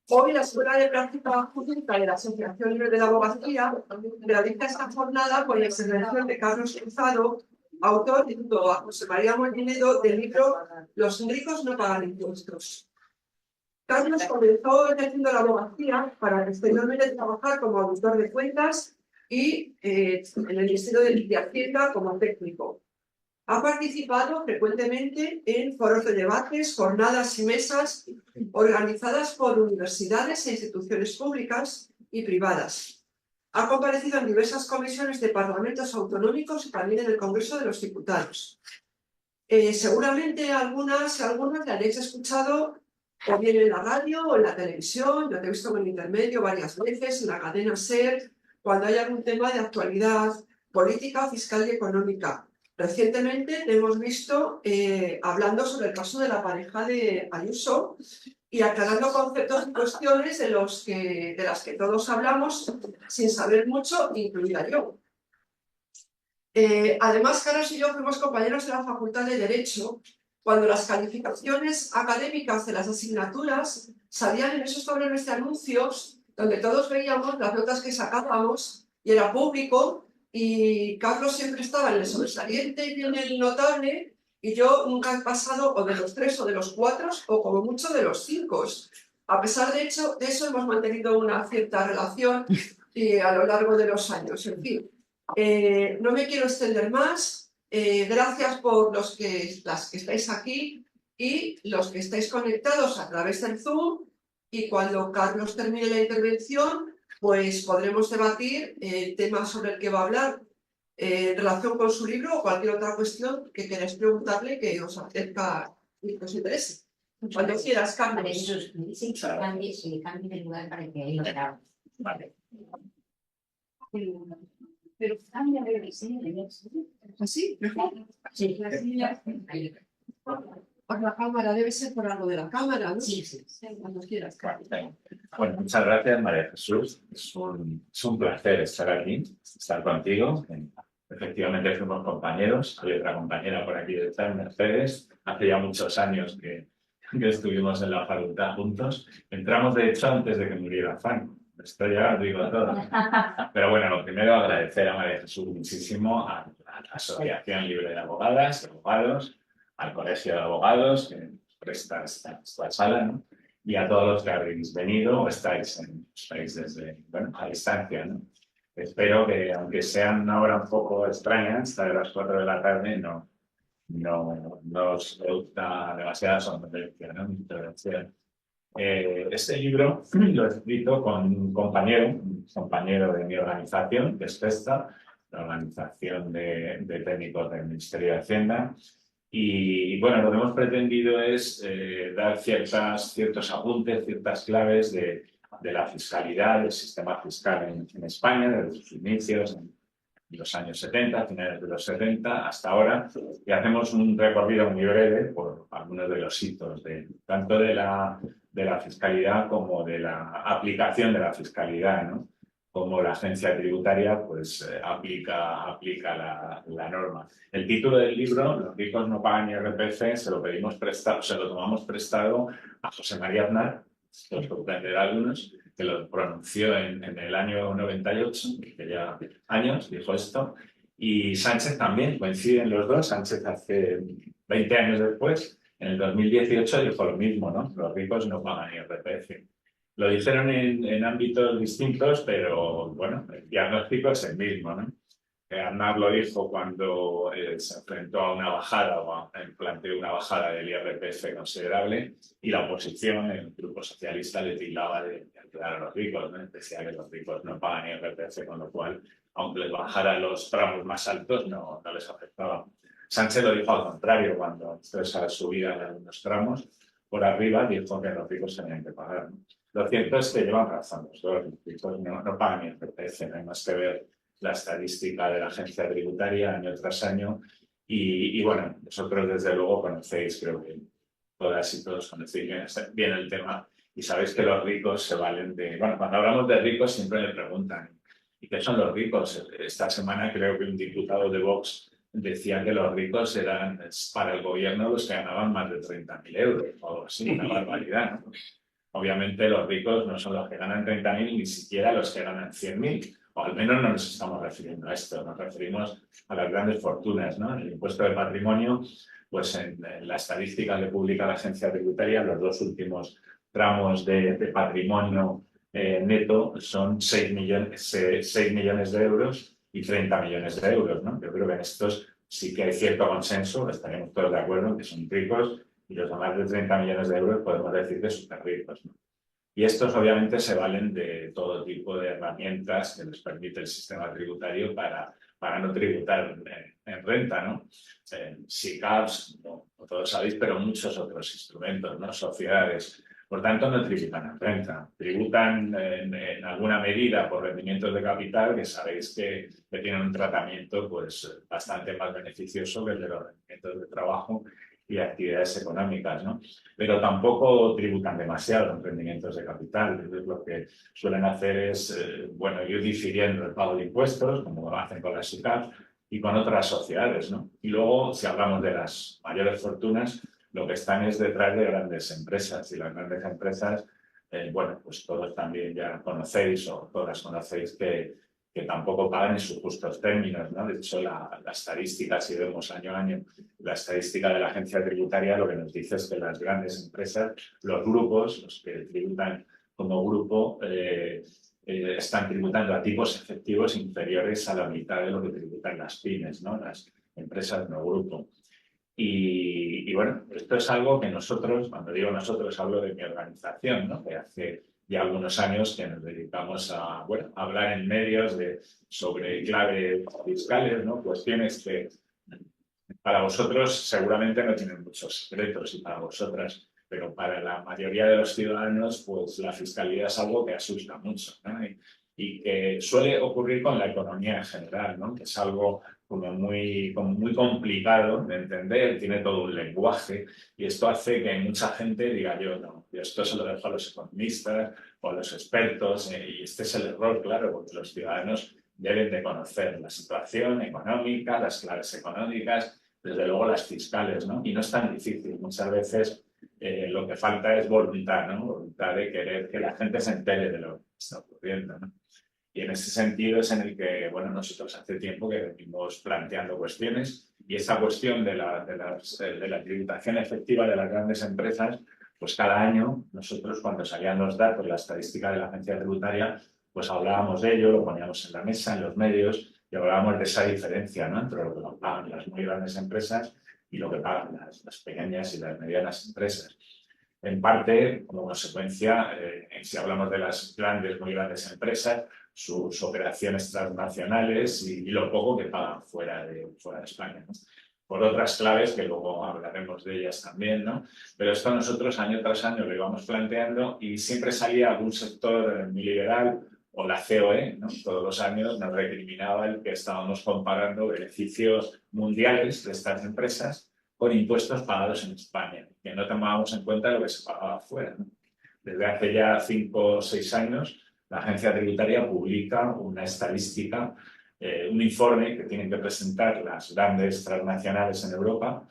Hoy la Escuela de Práctica Jurídica de la Asociación Libre de la Abogacía realiza esta jornada con la intervención de Carlos Cruzado, autor junto a José María Mollinedo del libro Los ricos no pagan impuestos. Carlos comenzó ejerciendo la abogacía para posteriormente trabajar como auditor de cuentas y en el Ministerio de Hacienda como técnico. Ha participado frecuentemente en foros de debates, jornadas y mesas organizadas por universidades e instituciones públicas y privadas. Ha comparecido en diversas comisiones de parlamentos autonómicos y también en el Congreso de los Diputados. Seguramente algunas le habréis escuchado o bien en la radio o en la televisión. Yo te he visto en el intermedio varias veces, en la cadena SER, cuando hay algún tema de actualidad política, fiscal y económica. Recientemente te hemos visto hablando sobre el caso de la pareja de Ayuso y aclarando conceptos y cuestiones de las que todos hablamos sin saber mucho, incluida yo. Además, Carlos y yo fuimos compañeros de la Facultad de Derecho cuando las calificaciones académicas de las asignaturas salían en esos tablones de anuncios donde todos veíamos las notas que sacábamos y era público, y Carlos siempre estaba en el sobresaliente y en el notable, y yo nunca he pasado o de los 3 o de los 4 o como mucho de los 5. A pesar de eso hemos mantenido una cierta relación a lo largo de los años. En fin, no me quiero extender más. Gracias por las que estáis aquí y los que estáis conectados a través del Zoom, y cuando Carlos termine la intervención pues podremos debatir el tema sobre el que va a hablar en relación con su libro o cualquier otra cuestión que queráis preguntarle que os acerca y que os interese. Cuando quieras, Carlos. Vale, sí, cambie de lugar para que ahí lo grabo. Vale. Pero cambia de diseño de ¿Así? ¿Mejor? Sí, Por la cámara, debe ser por algo de la cámara, ¿no? sí, sí. Cuando quieras. Bueno, muchas gracias, María Jesús. Es un placer estar aquí, estar contigo. Efectivamente fuimos compañeros. Hay otra compañera por aquí detrás, Mercedes. Hace ya muchos años que estuvimos en la facultad juntos. Entramos, de hecho, antes de que muriera Franco. Esto ya lo digo todo. Pero bueno, lo primero, agradecer a María Jesús muchísimo, a la Asociación Libre de Abogadas y Abogados, al Colegio de Abogados, que presta esta sala, ¿no? Y a todos los que habéis venido o estáis desde, bueno, a distancia, ¿no? Espero que, aunque sean una hora un poco extraña, hasta de las 4 de la tarde, no os produzca demasiada somnolencia, ¿no? Mi intervención. Este libro lo he escrito con un compañero de mi organización, que es PESTA, la organización de técnicos del Ministerio de Hacienda. Y bueno, lo que hemos pretendido es dar ciertos apuntes, ciertas claves de la fiscalidad, del sistema fiscal en España, desde sus inicios en los años 70, finales de los 70 hasta ahora, y hacemos un recorrido muy breve por algunos de los hitos, tanto de la fiscalidad como de la aplicación de la fiscalidad, ¿no? Como la agencia tributaria pues aplica la norma. El título del libro, Los ricos no pagan IRPF, se lo tomamos prestado a José María Aznar, que os sorprenderá a algunos, que lo pronunció en el año 98, que ya años dijo esto, y Sánchez también, coinciden los dos. Sánchez hace 20 años después, en el 2018, dijo lo mismo, ¿no? Los ricos no pagan IRPF. Lo dijeron en ámbitos distintos, pero bueno, el diagnóstico es el mismo, ¿no? Aznar lo dijo cuando se enfrentó a una bajada o planteó una bajada del IRPF considerable, y la oposición, el Grupo Socialista, le tildaba de ayudar a los ricos, ¿no? Decía que los ricos no pagan IRPF, con lo cual, aunque les bajara los tramos más altos, no les afectaba. Sánchez lo dijo al contrario, cuando esa subida de algunos tramos por arriba, dijo que los ricos tenían que pagar, ¿no? Lo cierto es que llevan razón, los ricos no pagan IRPF, no hay más que ver la estadística de la agencia tributaria año tras año, y bueno, vosotros desde luego conocéis, creo que todas y todos conocéis bien el tema, y sabéis que los ricos se valen de... Bueno, cuando hablamos de ricos siempre me preguntan, ¿y qué son los ricos? Esta semana creo que un diputado de Vox decía que los ricos eran para el gobierno los que ganaban más de 30.000 euros o algo así, una barbaridad, ¿no? obviamente los ricos no son los que ganan 30.000, ni siquiera los que ganan 100.000, o al menos no nos estamos refiriendo a esto, nos referimos a las grandes fortunas, ¿no? El impuesto de patrimonio, pues en la estadística que publica la agencia tributaria, los dos últimos tramos de patrimonio neto son 6 millones de euros y 30 millones de euros, ¿no? Yo creo que en estos sí que hay cierto consenso, estaremos todos de acuerdo en que son ricos, y los de más de 30 millones de euros podemos decir que súper ricos, ¿no? Y estos obviamente se valen de todo tipo de herramientas que les permite el sistema tributario para no tributar en renta, ¿no? SICAVs, no todos sabéis, pero muchos otros instrumentos, ¿no? Sociedades. Por tanto, no tributan en renta, tributan en alguna medida por rendimientos de capital que sabéis que tienen un tratamiento pues, bastante más beneficioso que el de los rendimientos de trabajo y actividades económicas, ¿no? Pero tampoco tributan demasiado en rendimientos de capital. Entonces, lo que suelen hacer es, bueno, ir difiriendo el pago de impuestos, como hacen con las SICAV, y con otras sociedades, ¿no? Y luego, si hablamos de las mayores fortunas, lo que están es detrás de grandes empresas, y las grandes empresas, bueno, pues todos también ya conocéis, o todas conocéis que tampoco pagan en sus justos términos, ¿no? De hecho, la estadística, si vemos año a año, la estadística de la agencia tributaria lo que nos dice es que las grandes empresas, los grupos, los que tributan como grupo, están tributando a tipos efectivos inferiores a la mitad de lo que tributan las pymes, ¿no? Las empresas no grupo. Y bueno, esto es algo que nosotros, cuando digo nosotros, hablo de mi organización, ¿no? Que hace ya algunos años que nos dedicamos a, bueno, a hablar en medios sobre claves fiscales, ¿no? Cuestiones que para vosotros seguramente no tienen muchos secretos, y para vosotras, pero para la mayoría de los ciudadanos, pues la fiscalidad es algo que asusta mucho, ¿no? Y que suele ocurrir con la economía en general, ¿no? Que es algo como muy complicado de entender, tiene todo un lenguaje, y esto hace que mucha gente diga, yo no, yo esto se lo dejo a los economistas o a los expertos, y este es el error, claro, porque los ciudadanos deben de conocer la situación económica, las claves económicas, desde luego las fiscales, ¿no? Y no es tan difícil, muchas veces lo que falta es voluntad, ¿no? Voluntad de querer que la gente se entere de lo que está ocurriendo, ¿no? Y en ese sentido es en el que, bueno, nosotros hace tiempo que venimos planteando cuestiones, y esa cuestión de la tributación efectiva de las grandes empresas, pues cada año nosotros, cuando salían los datos, la estadística de la agencia tributaria, pues hablábamos de ello, lo poníamos en la mesa, en los medios, y hablábamos de esa diferencia, ¿no? Entre lo que pagan las muy grandes empresas y lo que pagan las pequeñas y las medianas empresas. En parte, como consecuencia, si hablamos de las grandes, muy grandes empresas, sus operaciones transnacionales y lo poco que pagan fuera de España, ¿no? Por otras claves que luego hablaremos de ellas también, ¿no? Pero esto nosotros año tras año lo íbamos planteando, y siempre salía algún sector muy liberal, o la COE, ¿no? Todos los años nos recriminaba el que estábamos comparando beneficios mundiales de estas empresas con impuestos pagados en España, que no tomábamos en cuenta lo que se pagaba afuera, ¿no? Desde hace ya 5 o 6 años, la agencia tributaria publica una estadística, un informe que tienen que presentar las grandes transnacionales en Europa,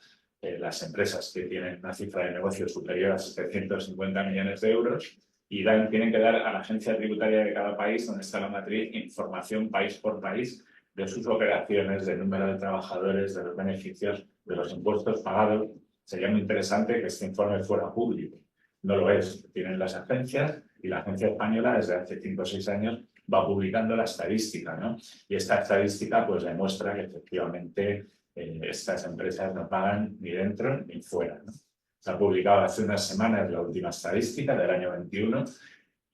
las empresas que tienen una cifra de negocio superior a 750 millones de euros, y tienen que dar a la agencia tributaria de cada país, donde está la matriz, información país por país de sus operaciones, del número de trabajadores, de los beneficios, de los impuestos pagados. Sería muy interesante que este informe fuera público. No lo es, tienen las agencias, y la agencia española desde hace 5 o 6 años va publicando la estadística, ¿no? Y esta estadística pues demuestra que efectivamente estas empresas no pagan ni dentro ni fuera, ¿no? Se ha publicado hace unas semanas la última estadística del año 21,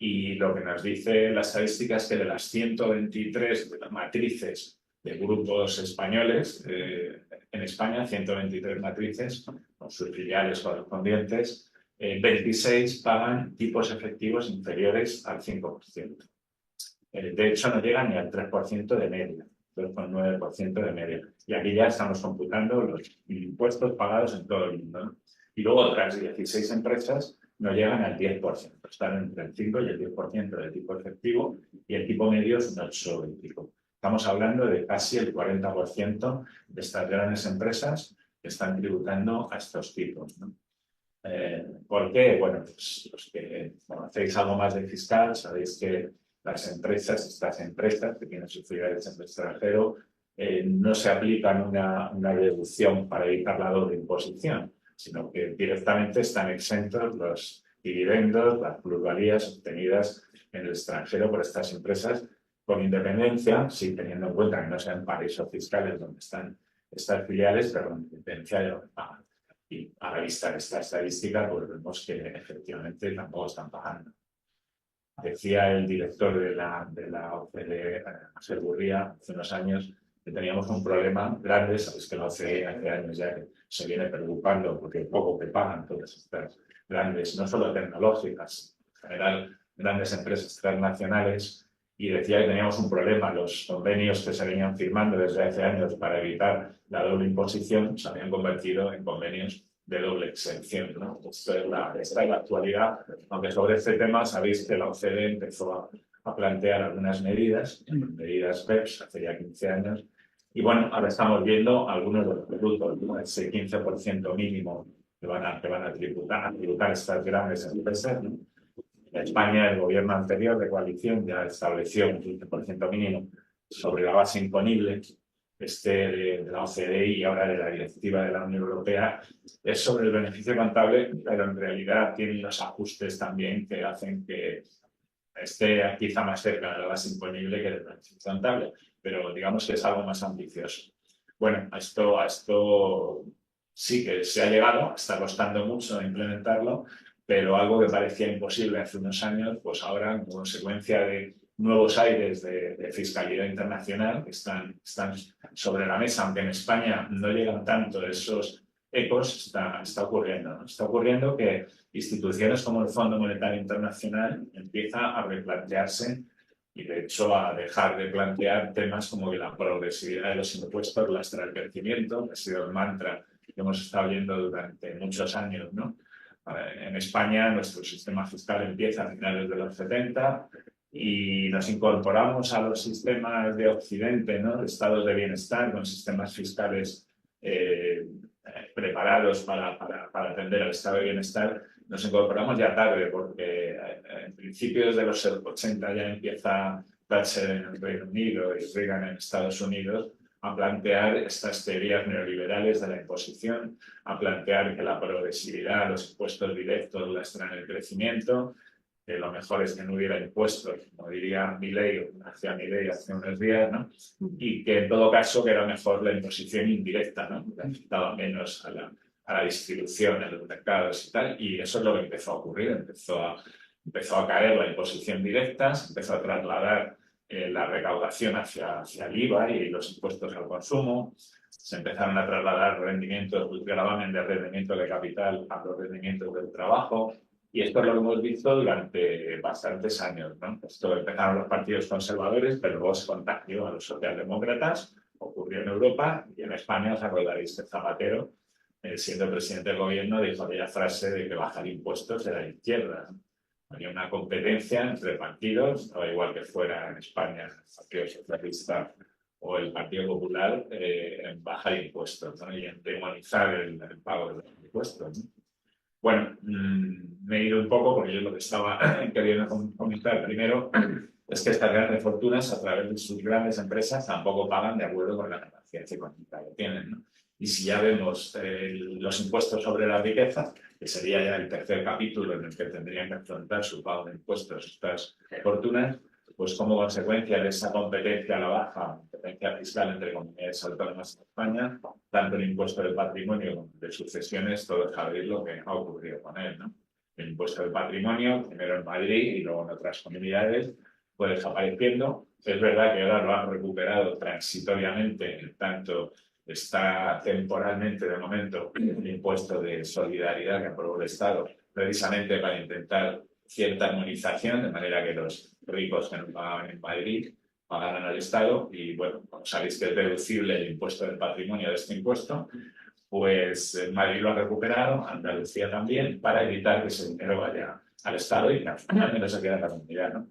y lo que nos dice la estadística es que de las 123 matrices de grupos españoles, en España, 123 matrices con sus filiales correspondientes, 26 pagan tipos efectivos inferiores al 5%. De hecho, no llegan ni al 3% de media, 2,9% de media. Y aquí ya estamos computando los impuestos pagados en todo el mundo, ¿no? Y luego otras 16 empresas no llegan al 10%, están entre el 5 y el 10% de tipo efectivo, y el tipo medio es un 8 y pico. Estamos hablando de casi el 40% de estas grandes empresas que están tributando a estos tipos, ¿no? ¿Por qué? Bueno, pues los que conocéis algo más de fiscal, sabéis que estas empresas que tienen sus filiales en el extranjero, no se aplican una deducción para evitar la doble imposición, sino que directamente están exentos los dividendos, las plusvalías obtenidas en el extranjero por estas empresas, con independencia, sí teniendo en cuenta que no sean paraísos fiscales donde están estas filiales, pero con independencia de lo que pagan. Y a la vista de esta estadística, pues vemos que efectivamente tampoco están pagando. Decía el director de la OCDE, José Gurría, hace unos años, que teníamos un problema grande. Sabéis que la OCDE hace años ya que se viene preocupando porque poco que pagan todas estas grandes, no solo tecnológicas, en general grandes empresas transnacionales, y decía que teníamos un problema. Los convenios que se venían firmando desde hace años para evitar la doble imposición se habían convertido en convenios de doble exención, ¿no? Esta es la actualidad, aunque sobre este tema sabéis que la OCDE empezó a plantear algunas medidas BEPS hace ya 15 años, y bueno, ahora estamos viendo algunos de los productos, ¿no? Ese 15% mínimo que van a tributar estas grandes empresas, ¿no? En España, el gobierno anterior de coalición ya estableció un 15% mínimo sobre la base imponible de la OCDE y ahora de la directiva de la Unión Europea. Es sobre el beneficio contable, pero en realidad tiene los ajustes también que hacen que esté quizá más cerca de la base imponible que del beneficio contable, pero digamos que es algo más ambicioso. Bueno, a esto sí que se ha llegado, está costando mucho implementarlo, pero algo que parecía imposible hace unos años, pues ahora, en consecuencia de nuevos aires de fiscalidad internacional que están sobre la mesa, aunque en España no llegan tanto esos ecos, está ocurriendo, ¿no? Está ocurriendo que instituciones como el Fondo Monetario Internacional empiezan a replantearse y, de hecho, a dejar de plantear temas como que la progresividad de los impuestos lastra el crecimiento, que ha sido el mantra que hemos estado viendo durante muchos años, ¿no? En España, nuestro sistema fiscal empieza a finales de los 70 y nos incorporamos a los sistemas de Occidente, ¿no? De estados de bienestar, con sistemas fiscales preparados para atender al estado de bienestar. Nos incorporamos ya tarde, porque en principios de los 80 ya empieza Thatcher en el Reino Unido y Reagan en Estados Unidos a plantear estas teorías neoliberales de la imposición, a plantear que la progresividad, los impuestos directos lastran el crecimiento, que lo mejor es que no hubiera impuestos, como diría Milei hace unos días, ¿no? Y que en todo caso que era mejor la imposición indirecta, ¿no? Que afectaba menos a la distribución en los mercados y tal, y eso es lo que empezó a ocurrir. Empezó a caer la imposición directa, se empezó a trasladar la recaudación hacia el IVA y los impuestos al consumo, se empezaron a trasladar rendimientos, el gravamen de rendimiento de capital a los rendimientos del trabajo, y esto es lo que hemos visto durante bastantes años, ¿no? Esto empezaron los partidos conservadores, pero luego se contagió a los socialdemócratas, ocurrió en Europa, y en España os acordaréis que Zapatero, siendo presidente del gobierno, dijo aquella frase de que bajar impuestos era la izquierda, ¿no? Había una competencia entre partidos, no igual que fuera en España el Partido Socialista o el Partido Popular, en bajar impuestos, ¿no? Y en demonizar el pago de los impuestos, ¿no? Bueno, me he ido un poco porque yo lo que estaba queriendo comentar primero es que estas grandes fortunas, a través de sus grandes empresas, tampoco pagan de acuerdo con la capacidad económica que tienen, ¿no? Y si ya vemos los impuestos sobre la riqueza, que sería ya el tercer capítulo en el que tendrían que afrontar su pago de impuestos estas fortunas, pues como consecuencia de esa competencia a la baja, competencia fiscal entre comunidades autónomas en España, tanto el impuesto del patrimonio como el de sucesiones, todos sabéis lo que ha ocurrido con él, ¿no? El impuesto del patrimonio, primero en Madrid y luego en otras comunidades, fue desapareciendo. Es verdad que ahora lo han recuperado transitoriamente, en tanto está temporalmente, de momento, el impuesto de solidaridad que aprobó el Estado, precisamente para intentar cierta armonización, de manera que los ricos que no pagaban en Madrid pagaran al Estado. Y bueno, como sabéis que es deducible el impuesto del patrimonio de este impuesto, pues Madrid lo ha recuperado, Andalucía también, para evitar que ese dinero vaya al Estado y que al menos se quede en la comunidad, ¿no?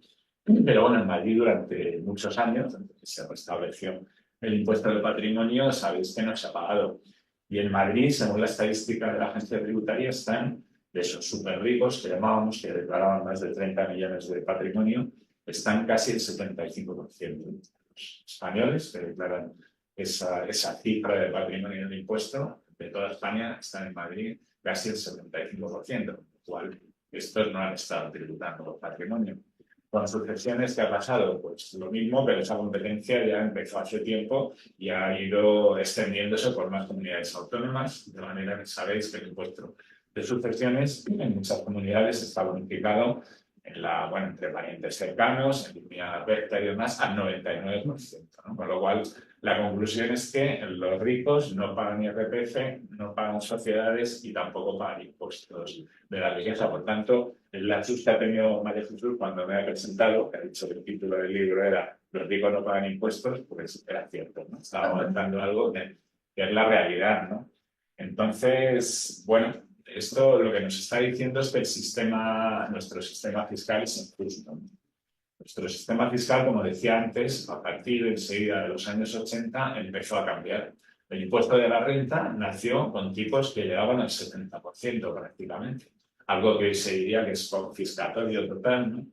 Pero bueno, en Madrid durante muchos años, desde que se restableció el impuesto del patrimonio, sabéis que no se ha pagado. Y en Madrid, según la estadística de la agencia tributaria, están de esos súper ricos que llamábamos, que declaraban más de 30 millones de patrimonio, están casi el 75%. Los españoles que declaran esa cifra de patrimonio de impuesto de toda España están en Madrid casi el 75%, con lo cual estos no han estado tributando el patrimonio. Con sucesiones, ¿qué ha pasado? Pues lo mismo, pero esa competencia ya empezó hace tiempo y ha ido extendiéndose por más comunidades autónomas, de manera que sabéis que el impuesto de sucesiones en muchas comunidades está bonificado entre parientes cercanos, en línea recta y demás, al 99%, ¿no? Con lo cual, la conclusión es que los ricos no pagan IRPF, no pagan sociedades y tampoco pagan impuestos de la riqueza. Por tanto, la chus que ha tenido María Jesús cuando me ha presentado, que ha dicho que el título del libro era "Los ricos no pagan impuestos", pues era cierto, ¿no? Estaba mostrando algo que es la realidad, ¿no? Entonces, bueno, esto lo que nos está diciendo es que nuestro sistema fiscal es injusto, ¿no? Nuestro sistema fiscal, como decía antes, a partir enseguida de los años 80 empezó a cambiar. El impuesto de la renta nació con tipos que llegaban al 70% prácticamente, algo que hoy se diría que es confiscatorio total, ¿no?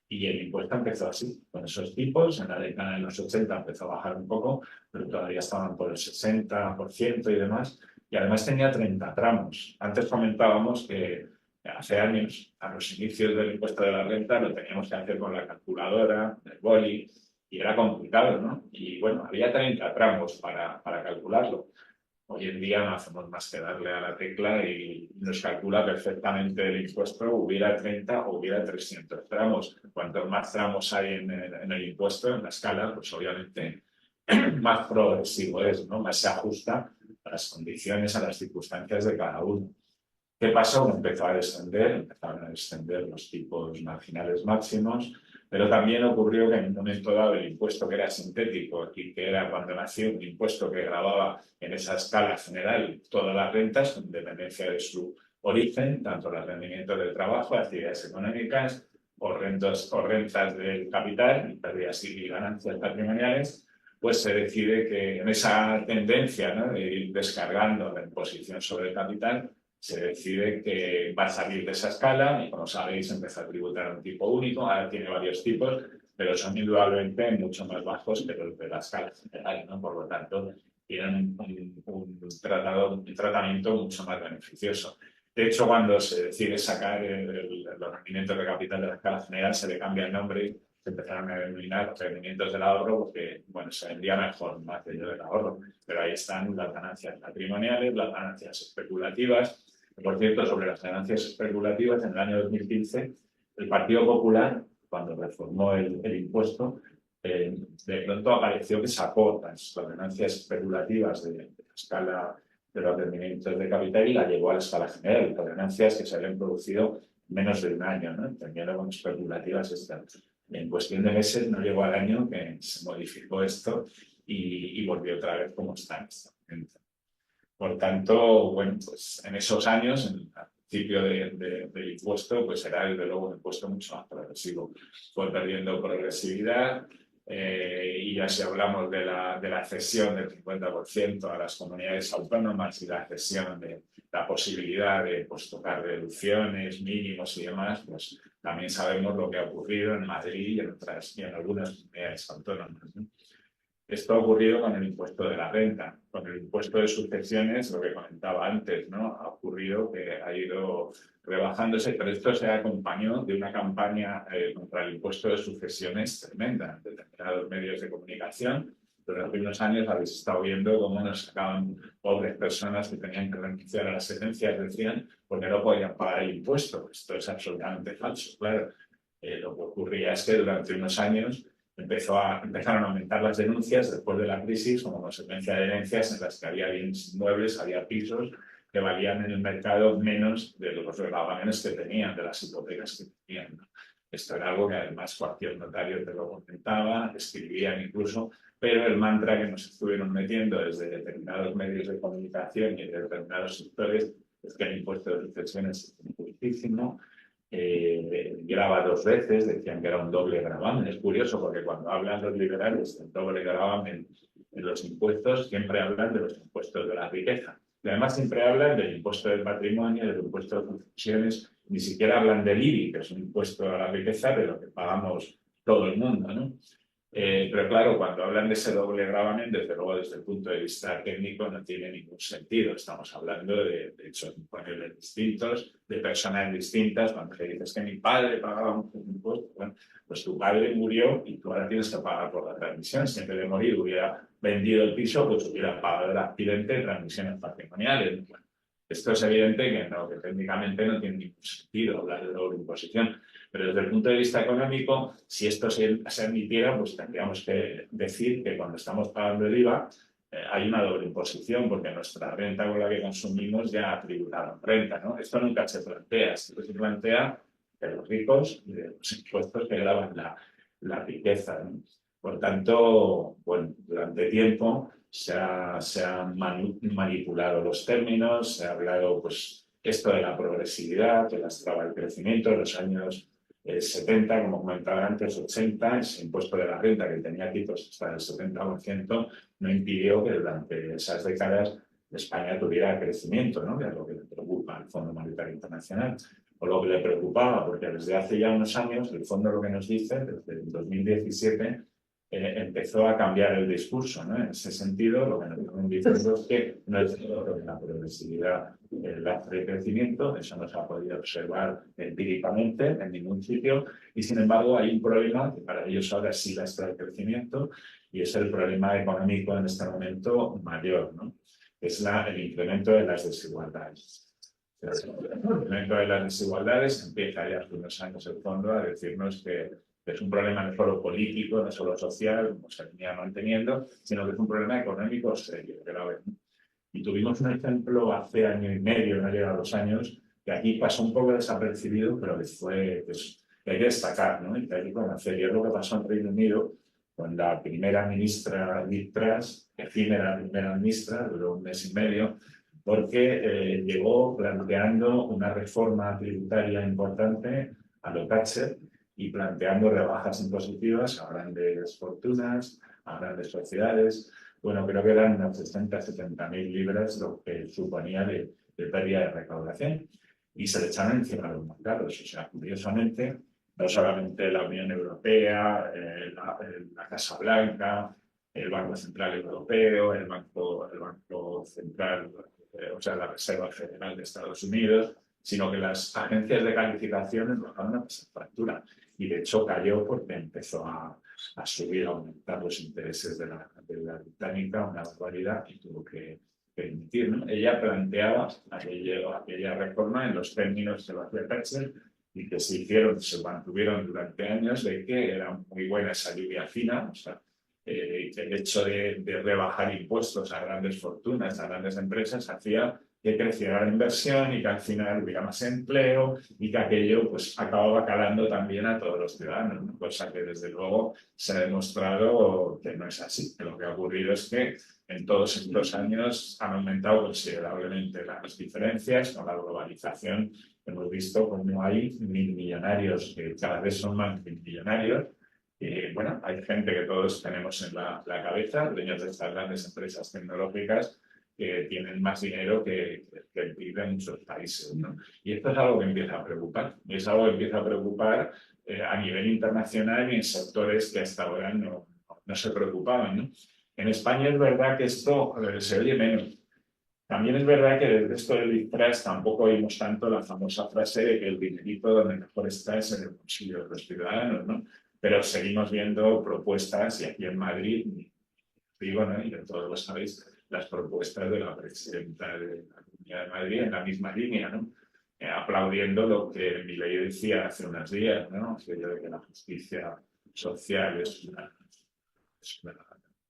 Y el impuesto empezó así, con esos tipos. En la década de los 80 empezó a bajar un poco, pero todavía estaban por el 60% y demás. Y además tenía 30 tramos. Antes comentábamos que hace años, a los inicios del impuesto de la renta, lo teníamos que hacer con la calculadora, el boli, y era complicado, ¿no? Y bueno, había 30 tramos para calcularlo. Hoy en día no hacemos más que darle a la tecla y nos calcula perfectamente el impuesto, hubiera 30 o hubiera 300 tramos. Cuantos más tramos hay en el impuesto, en la escala, pues obviamente más progresivo es, ¿no? Más se ajusta a las condiciones, a las circunstancias de cada uno. ¿Qué pasó? Empezaron a descender los tipos marginales máximos, pero también ocurrió que en un momento dado el impuesto que era sintético y que era cuando nació un impuesto que grababa en esa escala general todas las rentas, con independencia de su origen, tanto los rendimientos del trabajo, actividades económicas o rentas del capital, pérdidas y ganancias patrimoniales, pues se decide que en esa tendencia, ¿no?, de ir descargando la imposición sobre el capital, se decide que va a salir de esa escala y, como sabéis, empezó a tributar un tipo único. Ahora tiene varios tipos, pero son indudablemente mucho más bajos que los de la escala general, ¿no? Por lo tanto, tienen un tratamiento mucho más beneficioso. De hecho, cuando se decide sacar los rendimientos de capital de la escala general, se le cambia el nombre y se empezaron a denominar rendimientos del ahorro porque, bueno, se vendía mejor, ¿no?, aquello del ahorro. Pero ahí están las ganancias patrimoniales, las ganancias especulativas. Por cierto, sobre las ganancias especulativas, en el año 2015, el Partido Popular, cuando reformó el impuesto, de pronto apareció que sacó las ganancias especulativas de la escala de los rendimientos de capital y la llevó a la escala general, las ganancias que se habían producido en menos de un año, ¿no? Entendiendo como especulativas estas. En cuestión de meses no llegó al año que se modificó esto y volvió otra vez como está en este momento. Por tanto, bueno, pues en esos años, al principio del impuesto, pues era desde luego un impuesto mucho más progresivo. Fue perdiendo progresividad y ya si hablamos de la cesión del 50% a las comunidades autónomas y la cesión de la posibilidad de pues, tocar deducciones, mínimos y demás, pues también sabemos lo que ha ocurrido en Madrid y en algunas comunidades autónomas, ¿no? Esto ha ocurrido con el impuesto de la renta. Con el impuesto de sucesiones, lo que comentaba antes, ¿no? Ha ocurrido que ha ido rebajándose, pero esto se acompañó de una campaña contra el impuesto de sucesiones tremenda en determinados medios de comunicación. Durante unos años habéis estado viendo cómo nos sacaban pobres personas que tenían que renunciar a las herencias, decían, porque no podían pagar el impuesto. Esto es absolutamente falso, claro. Lo que ocurría es que durante unos años empezaron a aumentar las denuncias después de la crisis como consecuencia de herencias en las que había bienes inmuebles, había pisos que valían en el mercado menos de los gravámenes que tenían, de las hipotecas que tenían, ¿no? Esto era algo que además cualquier notario te lo comentaba, escribían incluso, pero el mantra que nos estuvieron metiendo desde determinados medios de comunicación y de determinados sectores es que el impuesto de sucesiones es injustísimo. Grava 2 veces, decían que era un doble gravamen. Es curioso porque cuando hablan los liberales del doble gravamen en los impuestos, siempre hablan de los impuestos de la riqueza. Y además siempre hablan del impuesto del patrimonio, del impuesto de sucesiones, ni siquiera hablan del IBI, que es un impuesto a la riqueza, de lo que pagamos todo el mundo, ¿no? Pero claro, cuando hablan de ese doble gravamen, desde luego desde el punto de vista técnico no tiene ningún sentido. Estamos hablando de hechos imponibles distintos, de personas distintas. Cuando te dices que mi padre pagaba un impuesto, bueno, pues tu padre murió y tú ahora tienes que pagar por la transmisión. Si en vez de morir hubiera vendido el piso, pues hubiera pagado el accidente de transmisiones patrimoniales. Bueno, esto es evidente que técnicamente no tiene ningún sentido hablar de doble imposición. Pero desde el punto de vista económico, si esto se admitiera, pues tendríamos que decir que cuando estamos pagando el IVA hay una doble imposición, porque nuestra renta con la que consumimos ya ha tributado en renta, ¿no? Esto nunca se plantea. Esto se plantea de los ricos y de los impuestos que graban la riqueza, ¿no? Por tanto, bueno, durante tiempo se han manipulado los términos, se ha hablado, pues, esto de la progresividad, que lastraba el crecimiento en los años 70, como comentaba antes, 80, ese impuesto de la renta que tenía tipos hasta el 70%, no impidió que durante esas décadas España tuviera crecimiento, ¿no? Que es lo que le preocupa al Fondo Monetario Internacional, o lo que le preocupaba, porque desde hace ya unos años el Fondo lo que nos dice, desde el 2017, empezó a cambiar el discurso, ¿no? En ese sentido, lo que nos están diciendo es que no es la progresividad el lastre de crecimiento, eso no se ha podido observar empíricamente en ningún sitio, y sin embargo hay un problema que para ellos ahora sí lastra el crecimiento, y es el problema económico en este momento mayor, ¿no? Es el incremento de las desigualdades. El incremento de las desigualdades empieza ya hace unos años el fondo a decirnos que es un problema no solo político, no solo social, como se venía manteniendo, sino que es un problema económico serio, grave. Y tuvimos un ejemplo hace año y medio, no llega a 2 años, que aquí pasó un poco desapercibido, pero que hay que destacar, ¿no? Y que hay que conocer. Y es lo que pasó en Reino Unido, con la primera ministra Liz Truss, efímera primera ministra, duró 1 mes y medio, porque llegó planteando una reforma tributaria importante a lo Thatcher y planteando rebajas impositivas a grandes fortunas, a grandes sociedades. Bueno, creo que eran unas 60.000-70.000 libras lo que suponía de pérdida de recaudación. Y se le echaron encima a los mercados. O sea, curiosamente, no solamente la Unión Europea, la Casa Blanca, el Banco Central Europeo, el Banco Central, o sea, la Reserva Federal de Estados Unidos, sino que las agencias de calificación empezaron a pasar factura. Y de hecho cayó porque empezó a subir, a aumentar los intereses de la británica, una barbaridad, y tuvo que emitir, ¿no? Ella planteaba aquella reforma en los términos de la Thatcher y que se mantuvieron durante años, de que era muy buena esa lluvia fina, o sea, el hecho de rebajar impuestos a grandes fortunas, a grandes empresas, hacía que creciera la inversión y que al final hubiera más empleo y que aquello pues acababa calando también a todos los ciudadanos, ¿no? Cosa que desde luego se ha demostrado que no es así, que lo que ha ocurrido es que en todos estos años han aumentado considerablemente las diferencias con la globalización. Hemos visto cómo hay millonarios que cada vez son más millonarios. Bueno, hay gente que todos tenemos en la cabeza, dueños de estas grandes empresas tecnológicas, que tienen más dinero que el PIB en muchos países, ¿no? Y esto es algo que empieza a preocupar. Es algo que empieza a preocupar a nivel internacional y en sectores que hasta ahora no se preocupaban, ¿no? En España es verdad que esto se oye menos. También es verdad que desde esto del Liz Truss tampoco oímos tanto la famosa frase de que el dinerito donde mejor está es en el bolsillo de los ciudadanos, ¿no? Pero seguimos viendo propuestas, y aquí en Madrid, digo, ¿no? Y de todos lo sabéis, las propuestas de la presidenta de la Comunidad de Madrid en la misma línea, ¿no? Aplaudiendo lo que Milei decía hace unos días, ¿no? De que la justicia social es un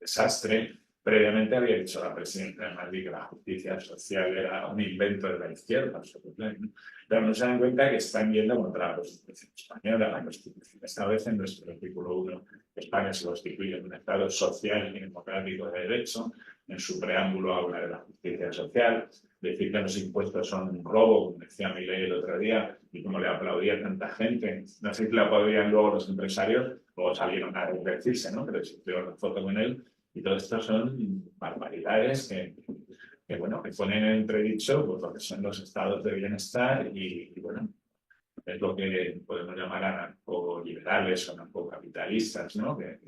desastre. Previamente había dicho la presidenta de Madrid que la justicia social era un invento de la izquierda, ¿no? Pero no se dan cuenta que están yendo contra la Constitución española. La Constitución establece en nuestro artículo 1 que España se constituye en un Estado social y democrático de derecho. En su preámbulo habla de la justicia social, decir que los impuestos son un robo, como decía Milei el otro día, y como le aplaudía tanta gente. No sé si le aplaudían luego los empresarios, luego salieron a revertirse, ¿no? Pero existió la foto con él. Y todo esto son barbaridades que que ponen en entredicho pues, lo que son los estados de bienestar y bueno, es lo que podemos llamar anarcoliberales o anarcocapitalistas, ¿no? Que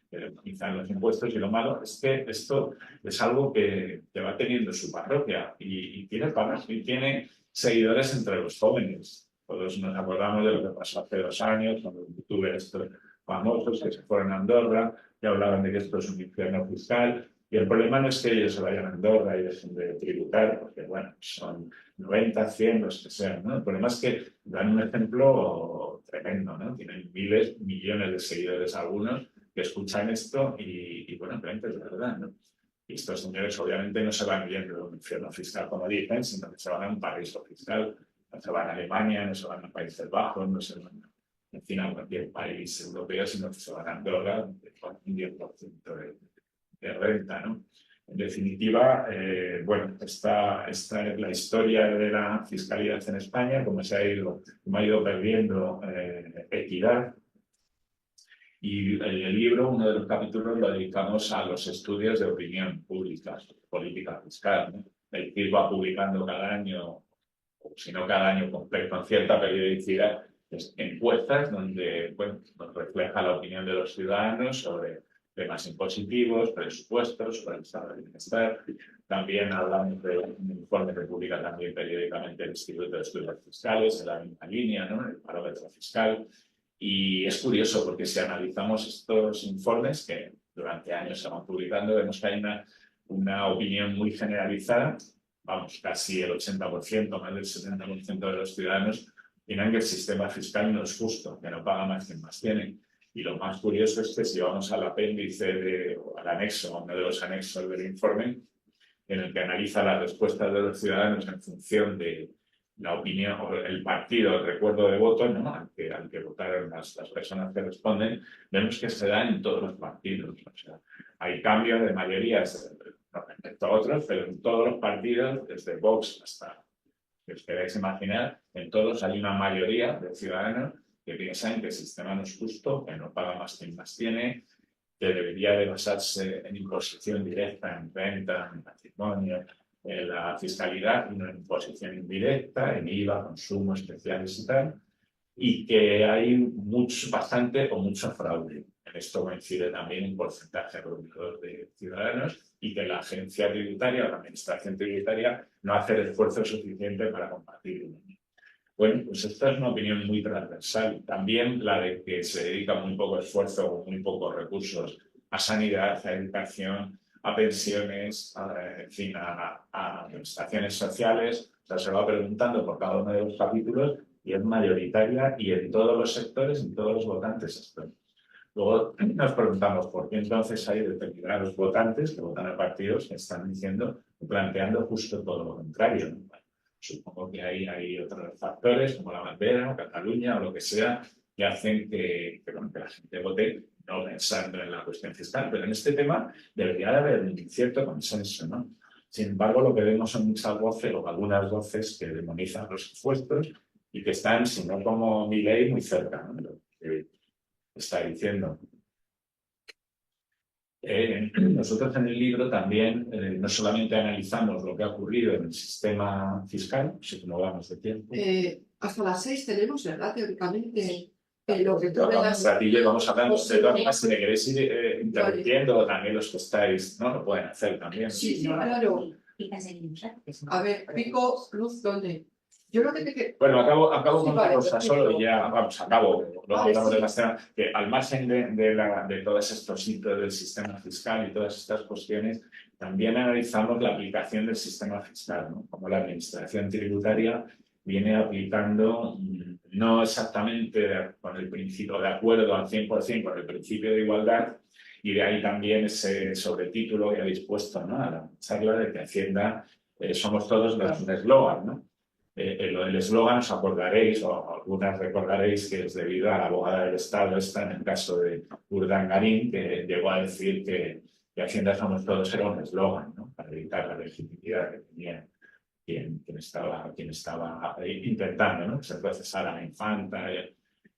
demonizan los impuestos, y lo malo es que esto es algo que va teniendo su parroquia y tiene panas y tiene seguidores entre los jóvenes. Todos nos acordamos de lo que pasó hace 2 años con los youtubers estos famosos que se fueron a Andorra y hablaban de que esto es un infierno fiscal. Y el problema no es que ellos se vayan a Andorra y dejen de tributar, porque bueno, son 90, 100, los que sean, ¿no? El problema es que dan un ejemplo tremendo, ¿no? Tienen miles, millones de seguidores algunos que escuchan esto y bueno, realmente es verdad, ¿no? Y estos señores obviamente no se van yendo de un infierno fiscal, como dicen, sino que se van a un paraíso fiscal. No se van a Alemania, no se van a Países Bajos, no se van en fin, a cualquier país europeo, sino que se van a Andorra con un 10% de renta, ¿no? En definitiva, bueno, esta es la historia de la fiscalidad en España, cómo ha ido perdiendo equidad. Y en el libro, uno de los capítulos lo dedicamos a los estudios de opinión pública, política fiscal, ¿no? El CIS va publicando cada año, o si no cada año con cierta periodicidad, encuestas donde bueno, nos refleja la opinión de los ciudadanos sobre temas impositivos, presupuestos, sobre el estado de bienestar. También hablamos de un informe que publica también periódicamente el Instituto de Estudios Fiscales, en la misma línea, ¿no? El parámetro fiscal. Y es curioso porque si analizamos estos informes que durante años se van publicando, vemos que hay una opinión muy generalizada, vamos, casi el 80%, más del 70% de los ciudadanos opinan que el sistema fiscal no es justo, que no paga más quien más tiene. Y lo más curioso es que si vamos al apéndice o al anexo, uno de los anexos del informe, en el que analiza las respuestas de los ciudadanos en función de la opinión o el partido, el recuerdo de voto, ¿no? al que votaron las personas que responden, vemos que se da en todos los partidos. O sea, hay cambios de mayorías respecto a otros, pero en todos los partidos, desde Vox hasta, que os queráis imaginar, en todos hay una mayoría de ciudadanos que piensan que el sistema no es justo, que no paga más quien más tiene, que debería de basarse en imposición directa, en renta, en patrimonio, en la fiscalidad, y no en imposición indirecta, en IVA, consumos especiales y tal, y que hay bastante o mucho fraude. En esto coincide también un porcentaje reducido de ciudadanos y que la agencia tributaria o la administración tributaria no hace el esfuerzo suficiente para combatirlo. Bueno, pues esta es una opinión muy transversal. También la de que se dedica muy poco esfuerzo o muy pocos recursos a sanidad, a educación, a pensiones, en fin, a prestaciones sociales. O sea, se va preguntando por cada uno de los capítulos y es mayoritaria y en todos los sectores, en todos los votantes esto. Luego nos preguntamos por qué entonces hay determinados votantes que votan a partidos que están diciendo, planteando justo todo lo contrario, ¿no? Supongo que hay otros factores como la bandera o Cataluña o lo que sea que hacen que la gente vote no pensando en la cuestión fiscal, pero en este tema debería de haber un cierto consenso, ¿no? Sin embargo, lo que vemos son muchas voces o algunas voces que demonizan los impuestos y que están, si no como Milei, muy cerca, ¿no? Lo que está diciendo. Nosotros en el libro también no solamente analizamos lo que ha ocurrido en el sistema fiscal, si no vamos de tiempo. Hasta las 6 tenemos, ¿verdad? Teóricamente. Sí. Lo que tú veas. Vamos hablando de todas formas, si me queréis ir interrumpiendo, también los que estáis, ¿no? Lo pueden hacer también. Sí, claro. A ver, pico, luz, ¿dónde? Yo creo que... Bueno, acabo con una cosa perfecto. solo y ya, vamos, acabo. Luego hablamos sí. de las temas, que al margen de todos estos hitos del sistema fiscal y todas estas cuestiones, también analizamos la aplicación del sistema fiscal, ¿no? Como la administración tributaria viene aplicando, no exactamente con el principio, de acuerdo al 100% con el principio de igualdad, y de ahí también ese sobretítulo que habéis puesto, ¿no? A la charla de que Hacienda somos todos un eslogan, ¿no? El eslogan, os acordaréis, o algunas recordaréis, que es debido a la abogada del Estado, esta en el caso de Urdangarín, que llegó a decir que Hacienda somos todos era un eslogan, ¿no? Para evitar la legitimidad que tenía quien estaba intentando, ¿no? Que se procesara a la infanta.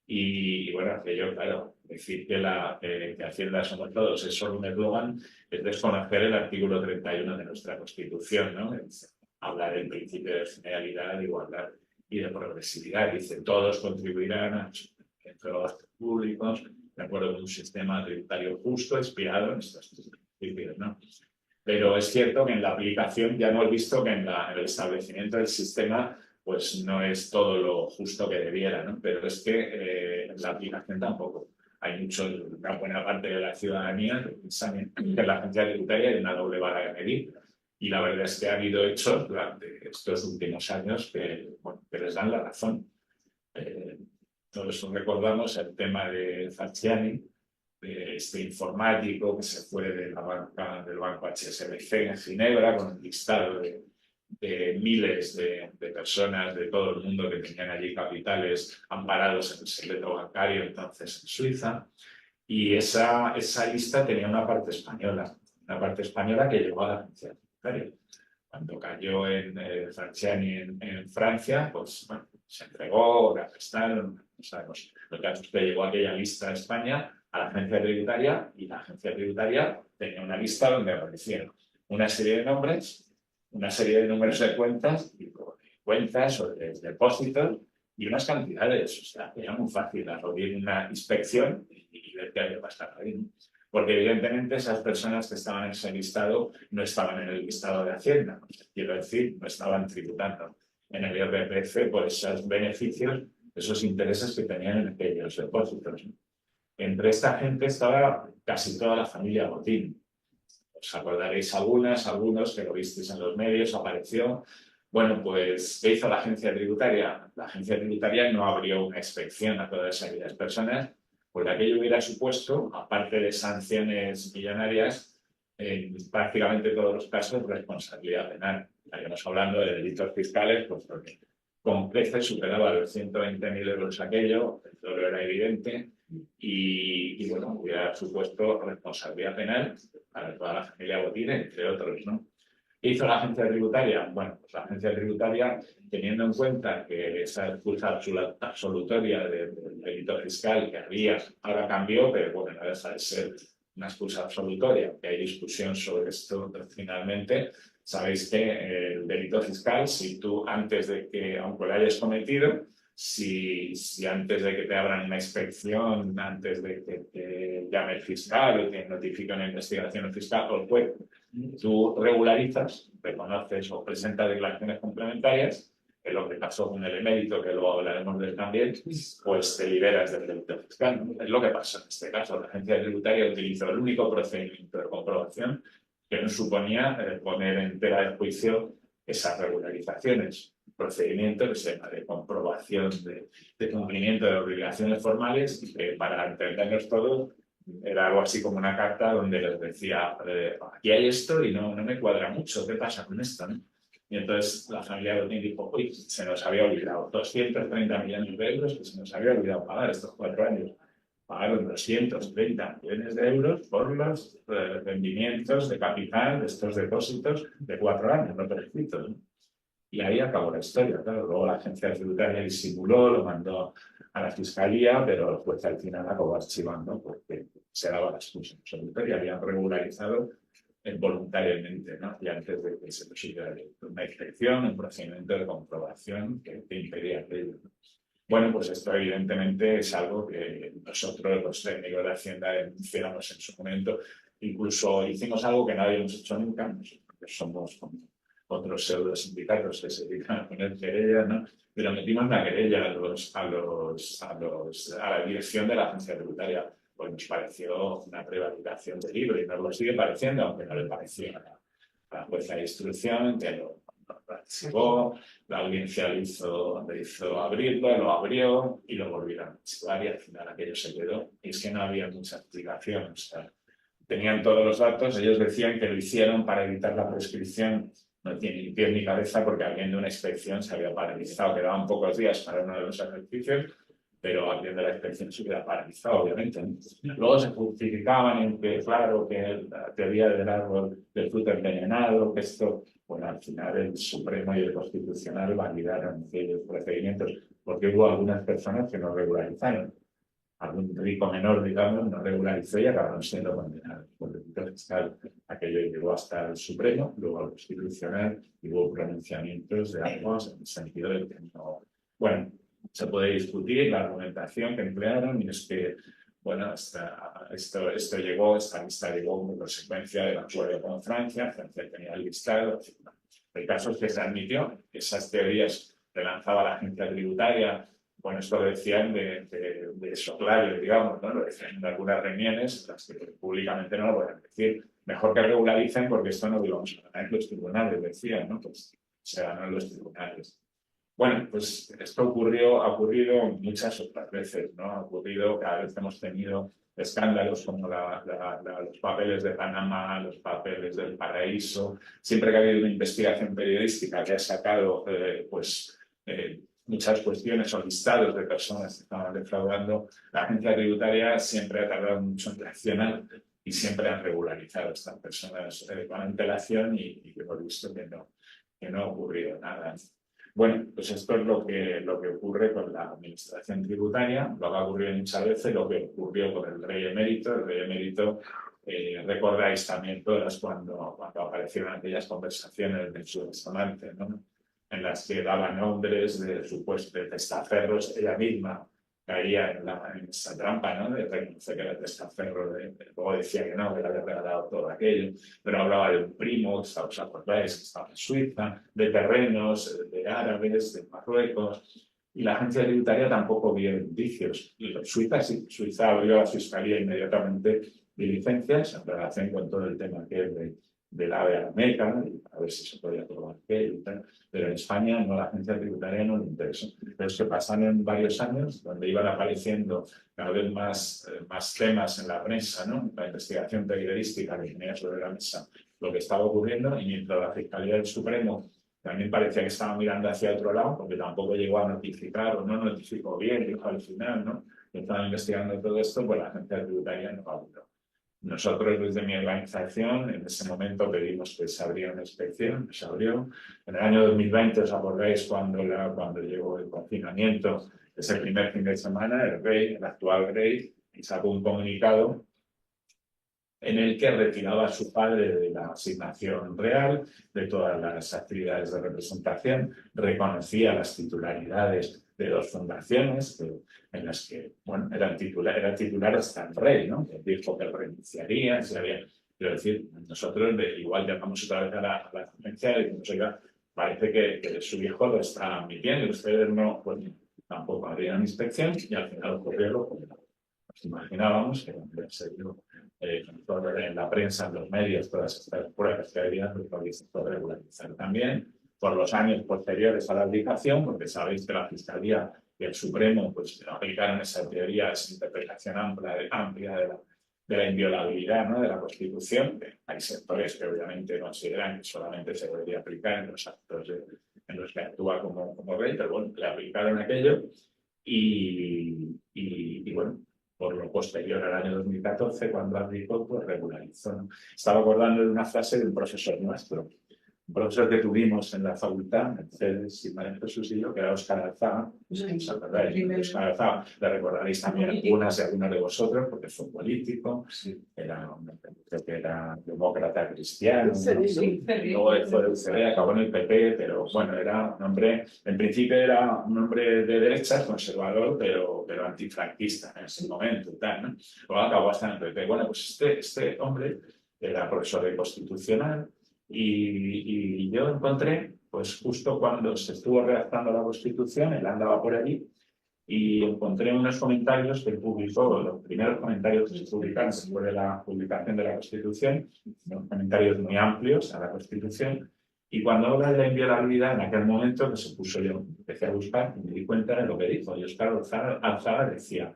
Y bueno, aquello, claro, decir que Hacienda somos todos es solo un eslogan, es desconocer el artículo 31 de nuestra Constitución, ¿no? habla del principio de generalidad, de igualdad y de progresividad. Dice, todos contribuirán a los gastos públicos, de acuerdo con un sistema tributario justo, inspirado en estos principios, ¿no? Pero es cierto que en la aplicación ya hemos visto que en el establecimiento del sistema pues no es todo lo justo que debiera, ¿no? Pero es que en la aplicación tampoco. Hay una buena parte de la ciudadanía que piensa que la agencia tributaria hay una doble vara de medir. Y la verdad es que ha habido hechos durante estos últimos años que, bueno, que les dan la razón. Todos recordamos el tema de Falciani, de este informático que se fue de la banca del banco HSBC en Ginebra con un listado de miles de personas de todo el mundo que tenían allí capitales amparados en el secreto bancario, entonces en Suiza. Y esa lista tenía una parte española que llegó a la agencia tributaria. Cuando cayó en Falciani en Francia, pues bueno, se entregó, le arrestaron, no sabemos. Lo que ha hecho es que llegó aquella lista a España, a la agencia tributaria, y la agencia tributaria tenía una lista donde aparecían una serie de nombres, una serie de números de cuentas o de depósitos y unas cantidades. O sea, era muy fácil abrir una inspección y ver qué había pasado ahí, ¿no? Porque evidentemente esas personas que estaban en ese listado no estaban en el listado de Hacienda, quiero decir, no estaban tributando en el IRPF por esos beneficios, esos intereses que tenían en aquellos depósitos, ¿no? Entre esta gente estaba casi toda la familia Botín. Os acordaréis algunos que lo visteis en los medios, apareció. Bueno, pues, ¿qué hizo la agencia tributaria? La agencia tributaria no abrió una inspección a todas aquellas personas, porque aquello hubiera supuesto, aparte de sanciones millonarias, en prácticamente todos los casos, responsabilidad penal. Estaríamos hablando de delitos fiscales, pues porque con creces superaba los 120.000 euros aquello, el dolor era evidente, y bueno, hubiera supuesto responsabilidad penal para toda la familia Botín, entre otros, ¿no? ¿Qué hizo la agencia tributaria? Bueno, pues la agencia tributaria, teniendo en cuenta que esa excusa absolutoria del delito fiscal que había, ahora cambió, pero bueno, no deja de ser una excusa absolutoria, que hay discusión sobre esto finalmente. Sabéis que el delito fiscal, si tú antes de que, aunque lo hayas cometido, si antes de que te abran una inspección, antes de que te llame el fiscal o te notifique una investigación fiscal o el juez, tú regularizas, reconoces o presentas declaraciones complementarias, que es lo que pasó con el emérito, que luego hablaremos de él también, pues te liberas del delito fiscal. Es lo que pasó en este caso. La agencia tributaria utilizó el único procedimiento de comprobación que no suponía poner en tela de juicio esas regularizaciones. Procedimiento que se llama de comprobación de cumplimiento de obligaciones formales y que, para entendernos todos, era algo así como una carta donde les decía, aquí hay esto y no me cuadra mucho, ¿qué pasa con esto, no? Y entonces la familia Botín dijo, uy, se nos había olvidado 230 millones de euros que se nos había olvidado pagar estos 4 años. Pagaron 230 millones de euros por los rendimientos de capital de estos depósitos de 4 años, no prescritos, ¿no? Y ahí acabó la historia, claro. Luego la agencia tributaria disimuló, lo mandó a la fiscalía, pero el juez al final acabó archivando porque se daba la excusa absolutoria y habían regularizado voluntariamente, ¿no? Y antes de que se pusiera una inspección, un procedimiento de comprobación que impedía aquello. Bueno, pues esto evidentemente es algo que nosotros, los técnicos de Hacienda, denunciamos en su momento. Incluso hicimos algo que no habíamos hecho nunca, nosotros somos como otros pseudo sindicatos que se dedican a poner querellas, ¿no? Pero metimos una querella a la dirección de la agencia tributaria. Pues nos pareció una prevaricación de libro y nos lo sigue pareciendo, aunque no le pareció a la jueza de instrucción, que lo archivó, la audiencia le hizo abrirlo, lo abrió y lo volvieron a archivar y al final aquello se quedó. Y es que no había mucha explicación, o sea, tenían todos los datos, ellos decían que lo hicieron para evitar la prescripción. No tiene ni pie ni cabeza porque habiendo una inspección se había paralizado, quedaban pocos días para uno de los ejercicios, pero habiendo la inspección se hubiera paralizado, obviamente, ¿no? Luego se justificaban en que, claro, que la teoría del árbol del fruto envenenado, que esto, bueno, al final el Supremo y el Constitucional validaron aquellos procedimientos, porque hubo algunas personas que no regularizaron. Algún rico menor, digamos, no regularizó y acabaron siendo condenados por el delito fiscal. Aquí aquello llegó hasta el Supremo, luego al Constitucional, y hubo pronunciamientos de ambos en el sentido de que no. Bueno, se puede discutir la argumentación que emplearon y es que, bueno, esto llegó, esta lista llegó como consecuencia del acuerdo con Francia. Francia tenía el listado. El caso es que se admitió que esas teorías que lanzaba la agencia tributaria. Bueno, esto lo decían de soslayo, digamos, ¿no? Lo decían en algunas reuniones, las que públicamente no lo pueden decir. Mejor que regularicen porque esto no lo íbamos a ganar en los tribunales, decían, ¿no? Pues se ganó en los tribunales. Bueno, pues esto ha ocurrido muchas otras veces, ¿no? Ha ocurrido, cada vez hemos tenido escándalos como los papeles de Panamá, los papeles del Paraíso. Siempre que ha habido una investigación periodística que ha sacado, muchas cuestiones o listados de personas que estaban defraudando, la agencia tributaria siempre ha tardado mucho en reaccionar y siempre han regularizado a estas personas con antelación y hemos visto que no ha ocurrido nada. Bueno, pues esto es lo que ocurre con la administración tributaria, lo que ha ocurrido muchas veces, lo que ocurrió con el rey emérito. El rey emérito, recordáis también todas cuando aparecieron aquellas conversaciones del su restaurante, ¿no? En las que daba nombres de supuestos testaferros, ella misma caía en esa trampa, ¿no? De reconocer que era testaferro, luego decía que no, que le había regalado todo aquello, pero hablaba de un primo, ¿os acordáis? Que estaba en Suiza, de terrenos, de árabes, de Marruecos, y la agencia tributaria tampoco vio indicios. Y Suiza sí, Suiza abrió a la fiscalía inmediatamente diligencias en relación con todo el tema que es del AVE a la Meca, y a ver si se podía probar aquello y tal. Pero en España no, la agencia tributaria no le interesó. Pero es que pasaron varios años donde iban apareciendo cada vez más temas en la prensa, ¿no? La investigación periodística que tenía sobre la mesa lo que estaba ocurriendo, y mientras la Fiscalía del Supremo también parecía que estaba mirando hacia otro lado, porque tampoco llegó a notificar o no notificó bien, dijo al final, ¿no? Que estaban investigando todo esto, pues la agencia tributaria no abrió. Nosotros, desde mi organización, en ese momento pedimos que se abriera una inspección, se abrió. En el año 2020, ¿os acordáis cuando llegó el confinamiento? Ese primer fin de semana, el actual rey, sacó un comunicado en el que retiraba a su padre de la asignación real, de todas las actividades de representación, reconocía las titularidades de dos fundaciones en las que, bueno, era titular hasta el rey, ¿no? Que dijo que renunciaría, quiero decir, nosotros igual llamamos otra vez a la agencia y decimos, oiga, parece que su hijo lo está admitiendo y ustedes no, pues tampoco habrían inspección, y al final ocurrió lo que nos imaginábamos, que se dio en la prensa, en los medios, todas estas pruebas que había, pues se puede regularizar también por los años posteriores a la aplicación, porque sabéis que la Fiscalía y el Supremo pues aplicaron esa teoría, esa interpretación amplia de la inviolabilidad, ¿no? De la Constitución. Hay sectores que obviamente consideran que solamente se debería aplicar en los actos en los que actúa como rey, pero bueno, le aplicaron aquello y bueno, por lo posterior al año 2014, cuando aplicó, pues regularizó, ¿no? Estaba acordando de una frase de un profesor nuestro, un profesor que tuvimos en la facultad, Mercedes y María Jesús y yo, que era Óscar Alzaga. Óscar Alzaga, le recordaréis también algunas de vosotros, porque fue político, creo que era demócrata cristiano, ¿no? Luego fue de UCD, acabó en el PP, pero bueno, era un hombre, en principio era un hombre de derechas, conservador, pero antifranquista en ese momento, tal, ¿no? Luego acabó hasta en el PP. Bueno, pues este hombre era profesor de Constitucional, y yo encontré, pues justo cuando se estuvo redactando la Constitución, él andaba por allí, y encontré unos comentarios que publicó, los primeros comentarios que se publicaron después de la publicación de la Constitución, unos comentarios muy amplios a la Constitución, y cuando habla de la inviolabilidad, en aquel momento que se puso, yo empecé a buscar y me di cuenta de lo que dijo. Y Óscar Alzaga decía,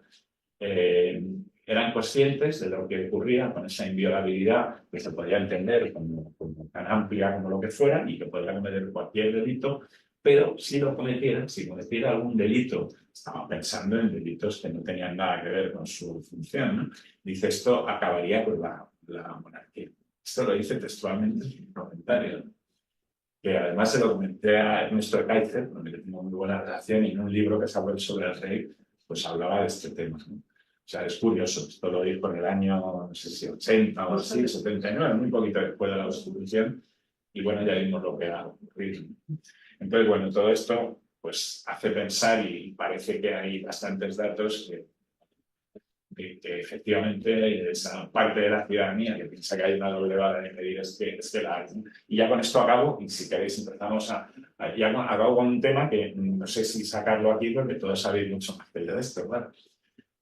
eran conscientes de lo que ocurría con esa inviolabilidad que se podía entender como tan amplia como lo que fuera y que podía cometer cualquier delito, pero si cometiera algún delito, estaba pensando en delitos que no tenían nada que ver con su función, ¿no? Dice, esto acabaría con la monarquía. Esto lo dice textualmente en un comentario, que además se lo comenté a Ernesto Kaiser, con el que tengo muy buena relación, y en un libro que sacó sobre el rey, pues hablaba de este tema, ¿no? sea, es curioso, esto lo dijo en el año, no sé si 80 o así, 79, muy poquito después de la Constitución, y bueno, ya vimos lo que ha ocurrido. Entonces, bueno, todo esto pues hace pensar y parece que hay bastantes datos que efectivamente esa parte de la ciudadanía que piensa que hay una doble vara de medir es que la hay, ¿no? Y ya con esto acabo, y si queréis empezamos ya acabo con un tema que no sé si sacarlo aquí porque todos sabéis mucho más que yo de esto, ¿vale?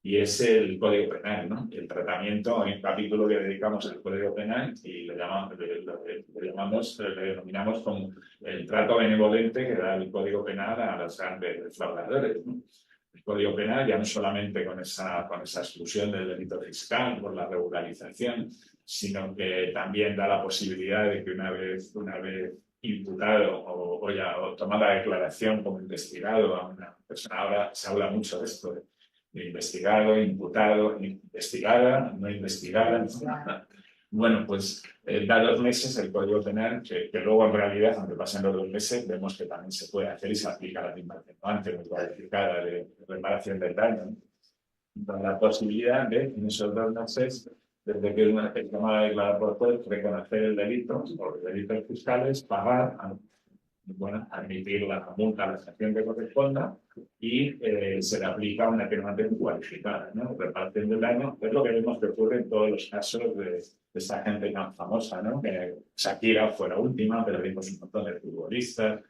Y es el Código Penal, ¿no? El tratamiento, hay un capítulo que dedicamos al Código Penal y le denominamos como el trato benevolente que da el Código Penal a los grandes defraudadores, ¿no? El Código Penal ya no solamente con esa exclusión del delito fiscal por la regularización, sino que también da la posibilidad de que una vez imputado o tomada declaración como investigado a una persona, ahora se habla mucho de esto, de investigado, imputado, investigada, no investigada, ¿no? Bueno, pues da 2 meses el Código Penal, que luego en realidad, aunque pasen los 2 meses, vemos que también se puede hacer y se aplica la misma atenuante muy cualificada de reparación del daño, ¿no? Entonces, la posibilidad de, en esos 2 meses, desde que una vez tomada declarada por juez, reconocer el delito por delitos fiscales, pagar, bueno, admitir la multa, la sanción que corresponda y se le aplica una atenuante cualificada, ¿no? Reparación del daño. Es lo que vemos que ocurre en todos los casos de esta gente tan famosa, ¿no? Que Shakira fue la última, pero vimos un montón de futbolistas,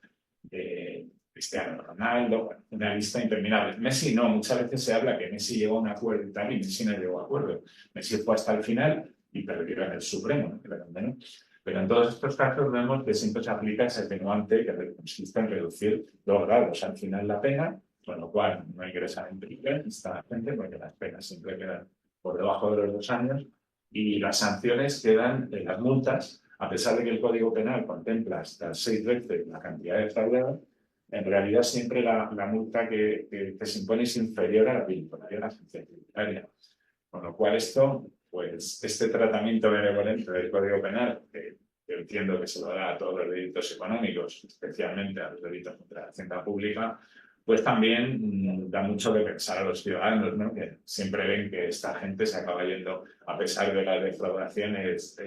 Cristiano Ronaldo, bueno, una lista interminable. Messi no, muchas veces se habla que Messi llegó a un acuerdo y tal, y Messi no llegó a acuerdo. Messi fue hasta el final y perdió en el Supremo, ¿no? Que le condenó. Pero en todos estos casos vemos que siempre se aplica ese atenuante que consiste en reducir 2 grados al final la pena, con lo cual no ingresa en prisión esta gente porque las penas siempre quedan por debajo de los 2 años y las sanciones quedan en las multas, a pesar de que el Código Penal contempla hasta 6 veces la cantidad de defraudado, en realidad siempre la multa que se impone es inferior a la vinculatoria de la sanción tributaria. Con lo cual esto, pues este tratamiento benevolente del Código Penal, que entiendo que se lo da a todos los delitos económicos, especialmente a los delitos contra la hacienda pública, pues también da mucho que pensar a los ciudadanos, ¿no? Que siempre ven que esta gente se acaba yendo, a pesar de las defraudaciones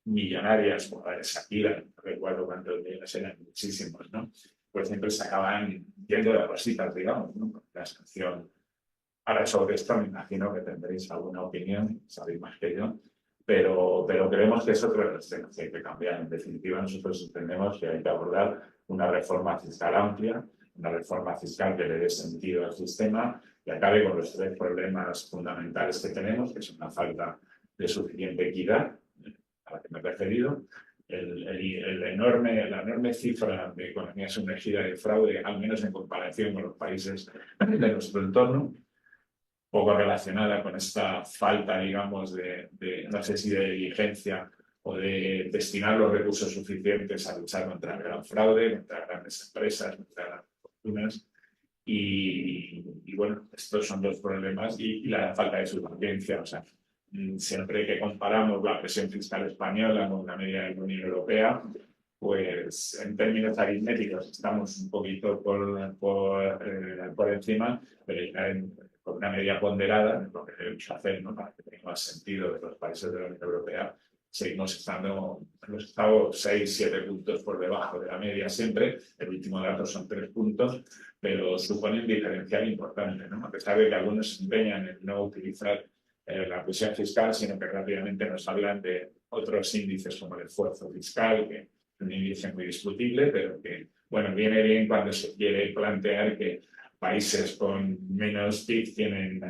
millonarias, como la de Shakira, no recuerdo cuántos millones eran, muchísimos, ¿no? Pues siempre se acaban yendo de rositas, digamos, ¿no? La sanción. Ahora, sobre esto me imagino que tendréis alguna opinión, sabéis más que yo, pero creemos que es otra cuestión que hay que cambiar. En definitiva, nosotros entendemos que hay que abordar una reforma fiscal amplia, una reforma fiscal que le dé sentido al sistema y acabe con los 3 problemas fundamentales que tenemos, que es una falta de suficiente equidad, a la que me he referido, la enorme cifra de economía sumergida de fraude, al menos en comparación con los países de nuestro entorno, poco relacionada con esta falta, digamos, no sé si de diligencia o de destinar los recursos suficientes a luchar contra el gran fraude, contra grandes empresas, contra las fortunas. Y bueno, estos son los problemas y la falta de suficiencia. O sea, siempre que comparamos la presión fiscal española con la media de la Unión Europea, pues en términos aritméticos estamos un poquito por encima, pero con una media ponderada, lo que debemos hacer, ¿no? Para que tenga más sentido de los países de la Unión Europea, seguimos estando en los estados 6-7 puntos por debajo de la media siempre. El último dato son 3 puntos, pero supone un diferencial importante, ¿no? A pesar de que algunos se empeñan en no utilizar la presión fiscal, sino que rápidamente nos hablan de otros índices como el esfuerzo fiscal, que es un índice muy discutible, pero que, bueno, viene bien cuando se quiere plantear que países con menos PIB tienen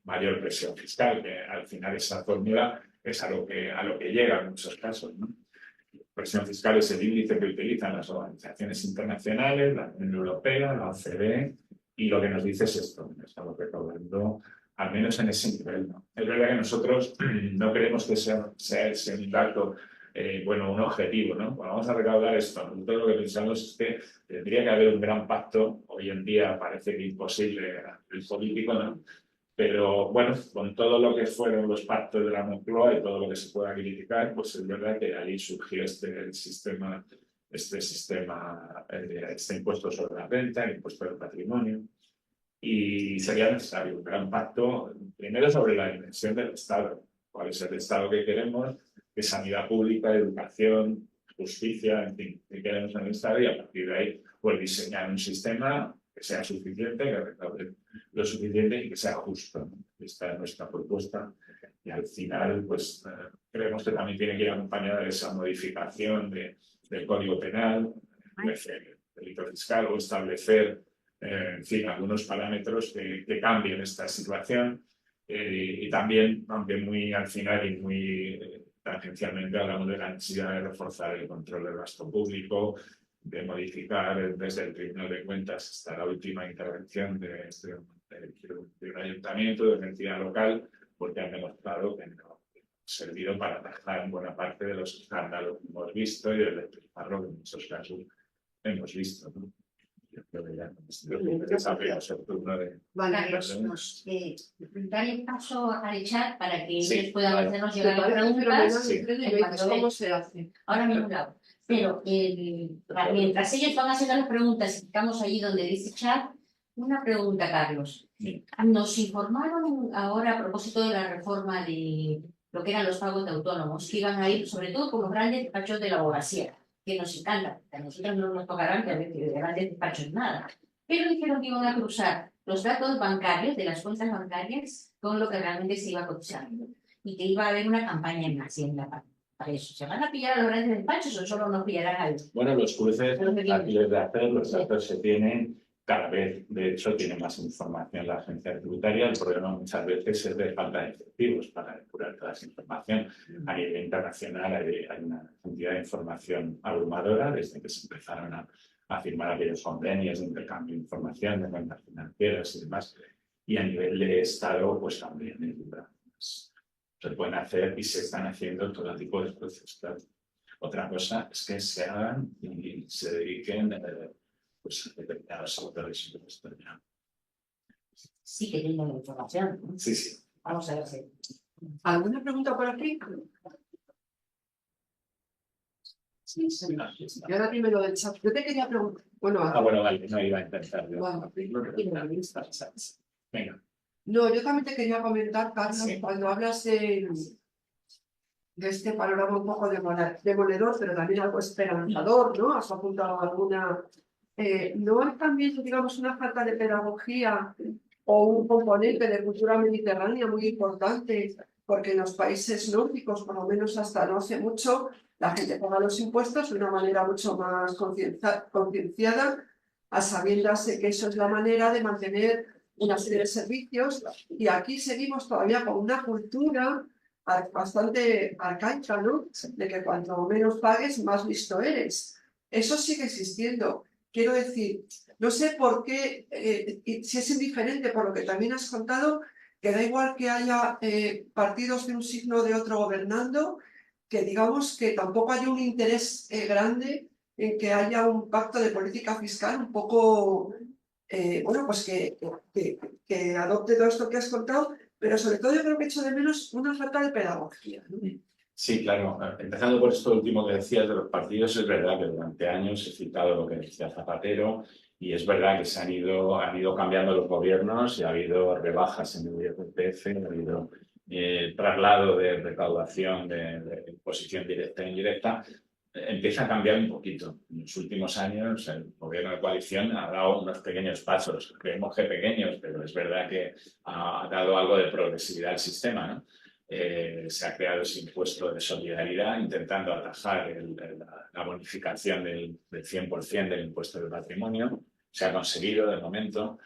mayor presión fiscal, que al final esa fórmula es a lo que llega en muchos casos, ¿no? Presión fiscal es el índice que utilizan las organizaciones internacionales, la Unión Europea, la OCDE, y lo que nos dice es esto, estamos recaudando al menos en ese nivel, ¿no? Es verdad que nosotros no queremos que sea ese un dato, bueno, un objetivo, ¿no? Bueno, vamos a recaudar esto. Nosotros lo que pensamos es que tendría que haber un gran pacto, hoy en día parece que imposible el político, ¿no? Pero bueno, con todo lo que fueron los pactos de la Moncloa y todo lo que se pueda criticar, pues es verdad que ahí surgió este impuesto sobre la renta, el impuesto del patrimonio. y sería necesario un gran pacto, primero sobre la dimensión del Estado, cuál es el Estado que queremos, qué sanidad pública, educación, justicia, en fin, qué queremos en el Estado, y a partir de ahí pues diseñar un sistema que sea suficiente, que recaude lo suficiente y que sea justo, ¿no? Esta es nuestra propuesta. Y al final, pues creemos que también tiene que ir acompañada de esa modificación del Código Penal, el delito fiscal o establecer, en fin, algunos parámetros que cambien esta situación. Y también, aunque muy al final y muy tangencialmente, hablamos de la necesidad de reforzar el control del gasto público, de modificar desde el Tribunal de Cuentas hasta la última intervención de un ayuntamiento, de una entidad local, porque han demostrado que no ha servido para atajar buena parte de los escándalos que hemos visto y del despilfarro que en muchos casos hemos visto, ¿no? Yo creo que ya desarrollamos el turno de... Carlos, dar el paso al chat para que Sí, ellos puedan vale. hacernos Me llegar las parece preguntas. fenomenal, Freddy, me dices cómo se hace. Ahora mismo lo hago. Pero mientras ellos van haciendo las preguntas y estamos allí donde dice chat, una pregunta, Carlos. Sí. Nos informaron ahora a propósito de la reforma de lo que eran los pagos de autónomos, que iban a ir sobre todo con los grandes despachos de la abogacía, que nos encanta. A nosotros no nos tocarán que de grandes despachos nada. Pero dijeron que iban a cruzar los datos bancarios de las cuentas bancarias con lo que realmente se iba cotizando y que iba a haber una campaña en Hacienda para eso. ¿Se van a pillar a los grandes despachos o solo nos pillarán a ellos? Bueno, los cruces Los pequeños. fáciles de hacer, los datos se tienen, cada vez, de hecho, tiene más información la agencia tributaria. El problema muchas veces es de falta de efectivos para depurar toda esa información. A nivel internacional hay una cantidad de información abrumadora desde que se empezaron a firmar aquellos convenios de intercambio de información de cuentas financieras y demás. Y a nivel de Estado, pues también se pueden hacer y se están haciendo todo tipo de procesos. Claro. Otra cosa es que se hagan y se dediquen pues, a determinados autores. Sí que tengo la información, ¿no? Sí, sí. Vamos a ver si... ¿Alguna pregunta por aquí? Sí, sí. Y ahora primero del chat. Yo te quería preguntar. Bueno, Bueno, vale, no iba a intentar. Bueno, Venga. no, yo también te quería comentar, Carlos, Sí. cuando hablas de este panorama un poco demoledor, pero también algo esperanzador, ¿no? Has apuntado alguna. ¿No hay también, digamos, una falta de pedagogía o un componente de cultura mediterránea muy importante? Porque en los países nórdicos, por lo menos hasta no hace mucho, la gente paga los impuestos de una manera mucho más concienciada, a sabiendas de que eso es la manera de mantener una serie de servicios, y aquí seguimos todavía con una cultura bastante arcaica, ¿no? De que cuanto menos pagues, más listo eres. Eso sigue existiendo. Quiero decir, no sé por qué, si es indiferente por lo que también has contado, que da igual que haya partidos de un signo o de otro gobernando, que digamos que tampoco haya un interés grande en que haya un pacto de política fiscal un poco, bueno, pues que adopte todo esto que has contado, pero sobre todo yo creo que echo de menos una falta de pedagogía, ¿no? Sí, claro. Empezando por esto último que decías de los partidos, es verdad que durante años he citado lo que decía Zapatero y es verdad que se han ido cambiando los gobiernos y ha habido rebajas en el IRPF, ha habido traslado de recaudación de imposición directa e indirecta. Empieza a cambiar un poquito. En los últimos años el gobierno de coalición ha dado unos pequeños pasos, creemos que pequeños, pero es verdad que ha dado algo de progresividad al sistema, ¿no? Se ha creado ese impuesto de solidaridad intentando atajar la bonificación del 100% del impuesto de patrimonio. Se ha conseguido de momento,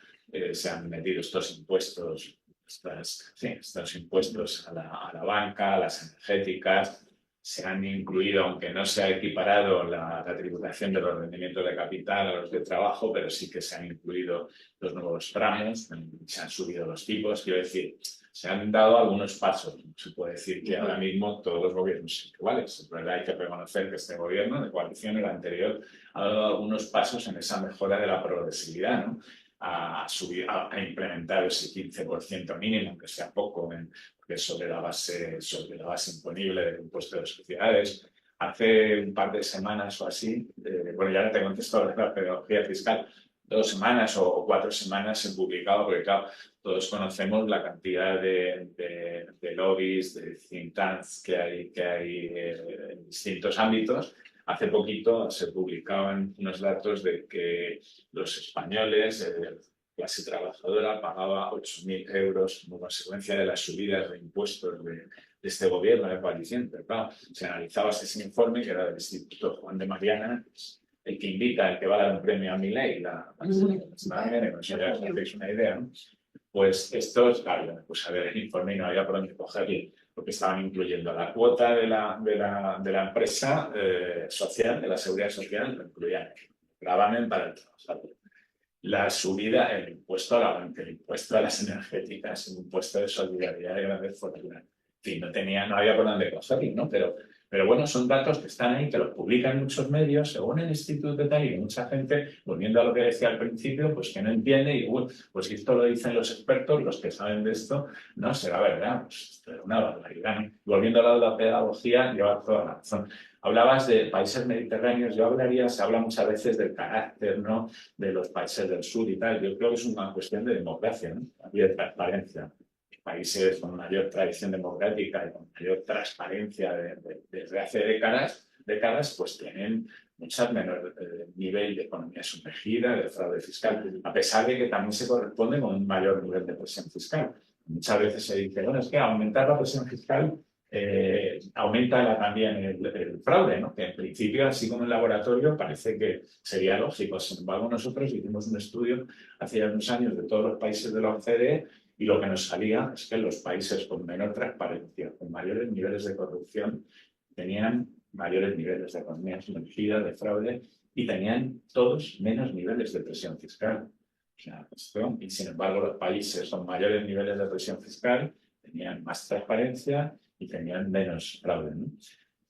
se han metido estos impuestos, estos impuestos a la banca, a las energéticas, se han incluido, aunque no se ha equiparado la tributación de los rendimientos de capital a los de trabajo, pero sí que se han incluido los nuevos tramos, se han subido los tipos, quiero decir, se han dado algunos pasos. Se puede decir que ahora mismo todos los gobiernos son iguales. Es verdad, hay que reconocer que este gobierno de coalición, el anterior, ha dado algunos pasos en esa mejora de la progresividad, ¿no? A implementar ese 15% mínimo, aunque sea poco, porque es sobre la base imponible del impuesto de sociedades. Hace un par de semanas o así, bueno, ya no te contesto de la pedagogía fiscal, 2 semanas o 4 semanas se publicaba, porque claro, todos conocemos la cantidad de lobbies, de think tanks que hay en distintos ámbitos. Hace poquito se publicaban unos datos de que los españoles, clase trabajadora, pagaba 8.000 euros como consecuencia de las subidas de impuestos de este gobierno de coalición. Pero claro, si analizabas ese informe, que era del Instituto Juan de Mariana, el que invita, el que va a dar un premio a Milei, ya os hacéis una idea, ¿no? Pues estos, claro, pues a ver, el informe no había por dónde cogerlo, porque estaban incluyendo la cuota de la empresa social, de la seguridad social, lo incluían el gravamen para el trabajador. La subida, el impuesto a la banca, el impuesto a las energéticas, el impuesto de solidaridad de grandes fortunas. En fin, no había por dónde cogerlo, ¿no? Pero bueno, son datos que están ahí, que los publican muchos medios, según el instituto de tal, y mucha gente, volviendo a lo que decía al principio, pues que no entiende, y pues si esto lo dicen los expertos, los que saben de esto, no será verdad, pues es una barbaridad, ¿no? Volviendo a la pedagogía, lleva toda la razón. Hablabas de países mediterráneos, se habla muchas veces del carácter, ¿no?, de los países del sur y tal. Yo creo que es una cuestión de democracia, ¿no?, y de transparencia. Países con mayor tradición democrática y con mayor transparencia desde hace décadas, pues tienen muchas menor nivel de economía sumergida, de fraude fiscal, a pesar de que también se corresponde con un mayor nivel de presión fiscal. Muchas veces se dice, bueno, es que aumentar la presión fiscal aumenta también el fraude, ¿no? Que en principio, así como en laboratorio, parece que sería lógico. Sin embargo, nosotros hicimos un estudio hace ya unos años de todos los países de la OCDE y lo que nos salía es que los países con menor transparencia, con mayores niveles de corrupción, tenían mayores niveles de economía sumergida, de fraude, y tenían todos menos niveles de presión fiscal. O sea, y sin embargo, los países con mayores niveles de presión fiscal tenían más transparencia y tenían menos fraude, ¿no?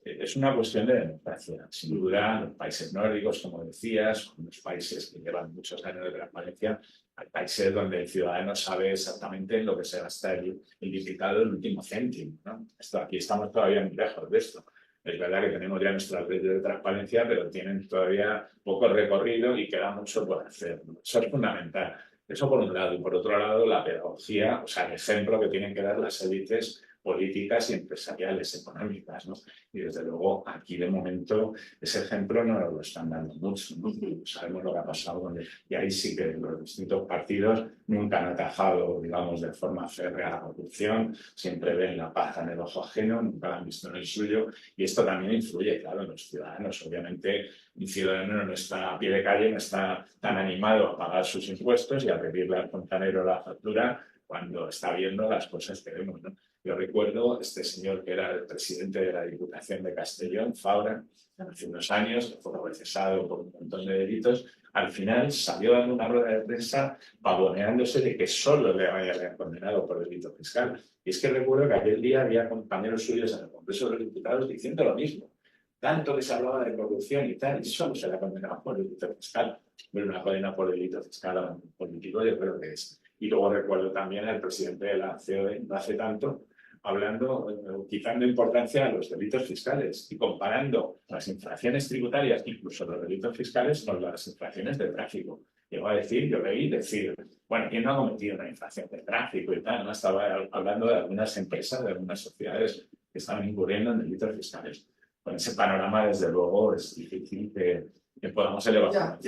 Es una cuestión de democracia. Sin duda, los países nórdicos, como decías, los países que llevan muchos años de transparencia, hay países donde el ciudadano sabe exactamente en lo que se gasta el diputado el último céntimo, ¿no? Aquí estamos todavía muy lejos de esto. Es verdad que tenemos ya nuestras leyes de transparencia, pero tienen todavía poco recorrido y queda mucho por hacer, ¿no? Eso es fundamental. Eso por un lado. Y por otro lado, la pedagogía, o sea, el ejemplo que tienen que dar las élites políticas y empresariales, económicas, ¿no? Y desde luego aquí de momento ese ejemplo no lo están dando mucho, ¿no? Sabemos lo que ha pasado y ahí sí que los distintos partidos nunca han atajado, digamos, de forma férrea la corrupción, siempre ven la paja en el ojo ajeno, nunca la han visto en el suyo, y esto también influye, claro, en los ciudadanos. Obviamente un ciudadano no está a pie de calle, no está tan animado a pagar sus impuestos y a pedirle al fontanero la factura cuando está viendo las cosas que vemos, ¿no? Yo recuerdo este señor que era el presidente de la Diputación de Castellón, Fabra, hace unos años, que fue procesado por un montón de delitos, al final salió dando una rueda de prensa pavoneándose de que solo le habían condenado por delito fiscal. Y es que recuerdo que aquel día había compañeros suyos en el Congreso de los Diputados diciendo lo mismo. Tanto que se hablaba de corrupción y tal, y solo se le ha condenado por delito fiscal. Pero una condena por delito fiscal a un político yo creo que es. Y luego recuerdo también al presidente de la COE, no hace tanto, quitando importancia a los delitos fiscales y comparando las infracciones tributarias, incluso los delitos fiscales, con las infracciones de tráfico. Llegó a decir, yo leí decir, bueno, ¿quién no ha cometido una infracción de tráfico y tal? No estaba hablando de algunas empresas, de algunas sociedades que estaban incurriendo en delitos fiscales. Con ese panorama, desde luego, es difícil que podamos elevar.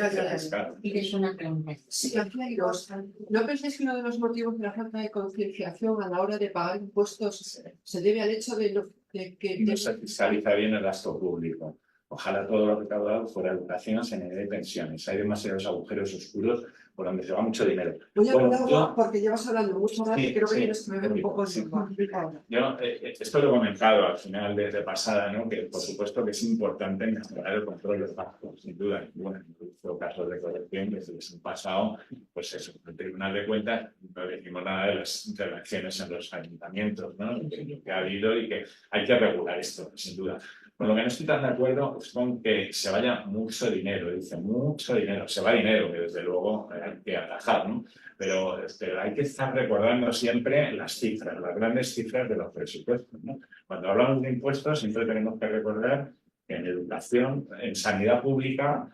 Tienes una pregunta. Sí, aquí hay dos. ¿No pensáis que uno de los motivos de la falta de concienciación a la hora de pagar impuestos se debe al hecho de que no se fiscaliza bien el gasto público? Ojalá todo lo recaudado fuera educación, sanidad y pensiones. Hay demasiados agujeros oscuros por donde se va mucho dinero. Voy a hablar porque llevas hablando mucho más y creo que tienes que beber un poco de agua. Yo esto lo he comentado al final de pasada, ¿no? Que por supuesto que es importante mejorar el control de los gastos, sin duda. Bueno, incluso casos de corrupción que se les han pasado, pues eso, el Tribunal de Cuentas, no decimos nada de las intervenciones en los ayuntamientos, ¿no? Lo que ha habido y que hay que regular esto, sin duda. Con lo que no estoy tan de acuerdo es con que se vaya mucho dinero, dice mucho dinero, se va dinero, que desde luego hay que atajar, ¿no? Pero hay que estar recordando siempre las cifras, las grandes cifras de los presupuestos, ¿no? Cuando hablamos de impuestos siempre tenemos que recordar que en educación, en sanidad pública,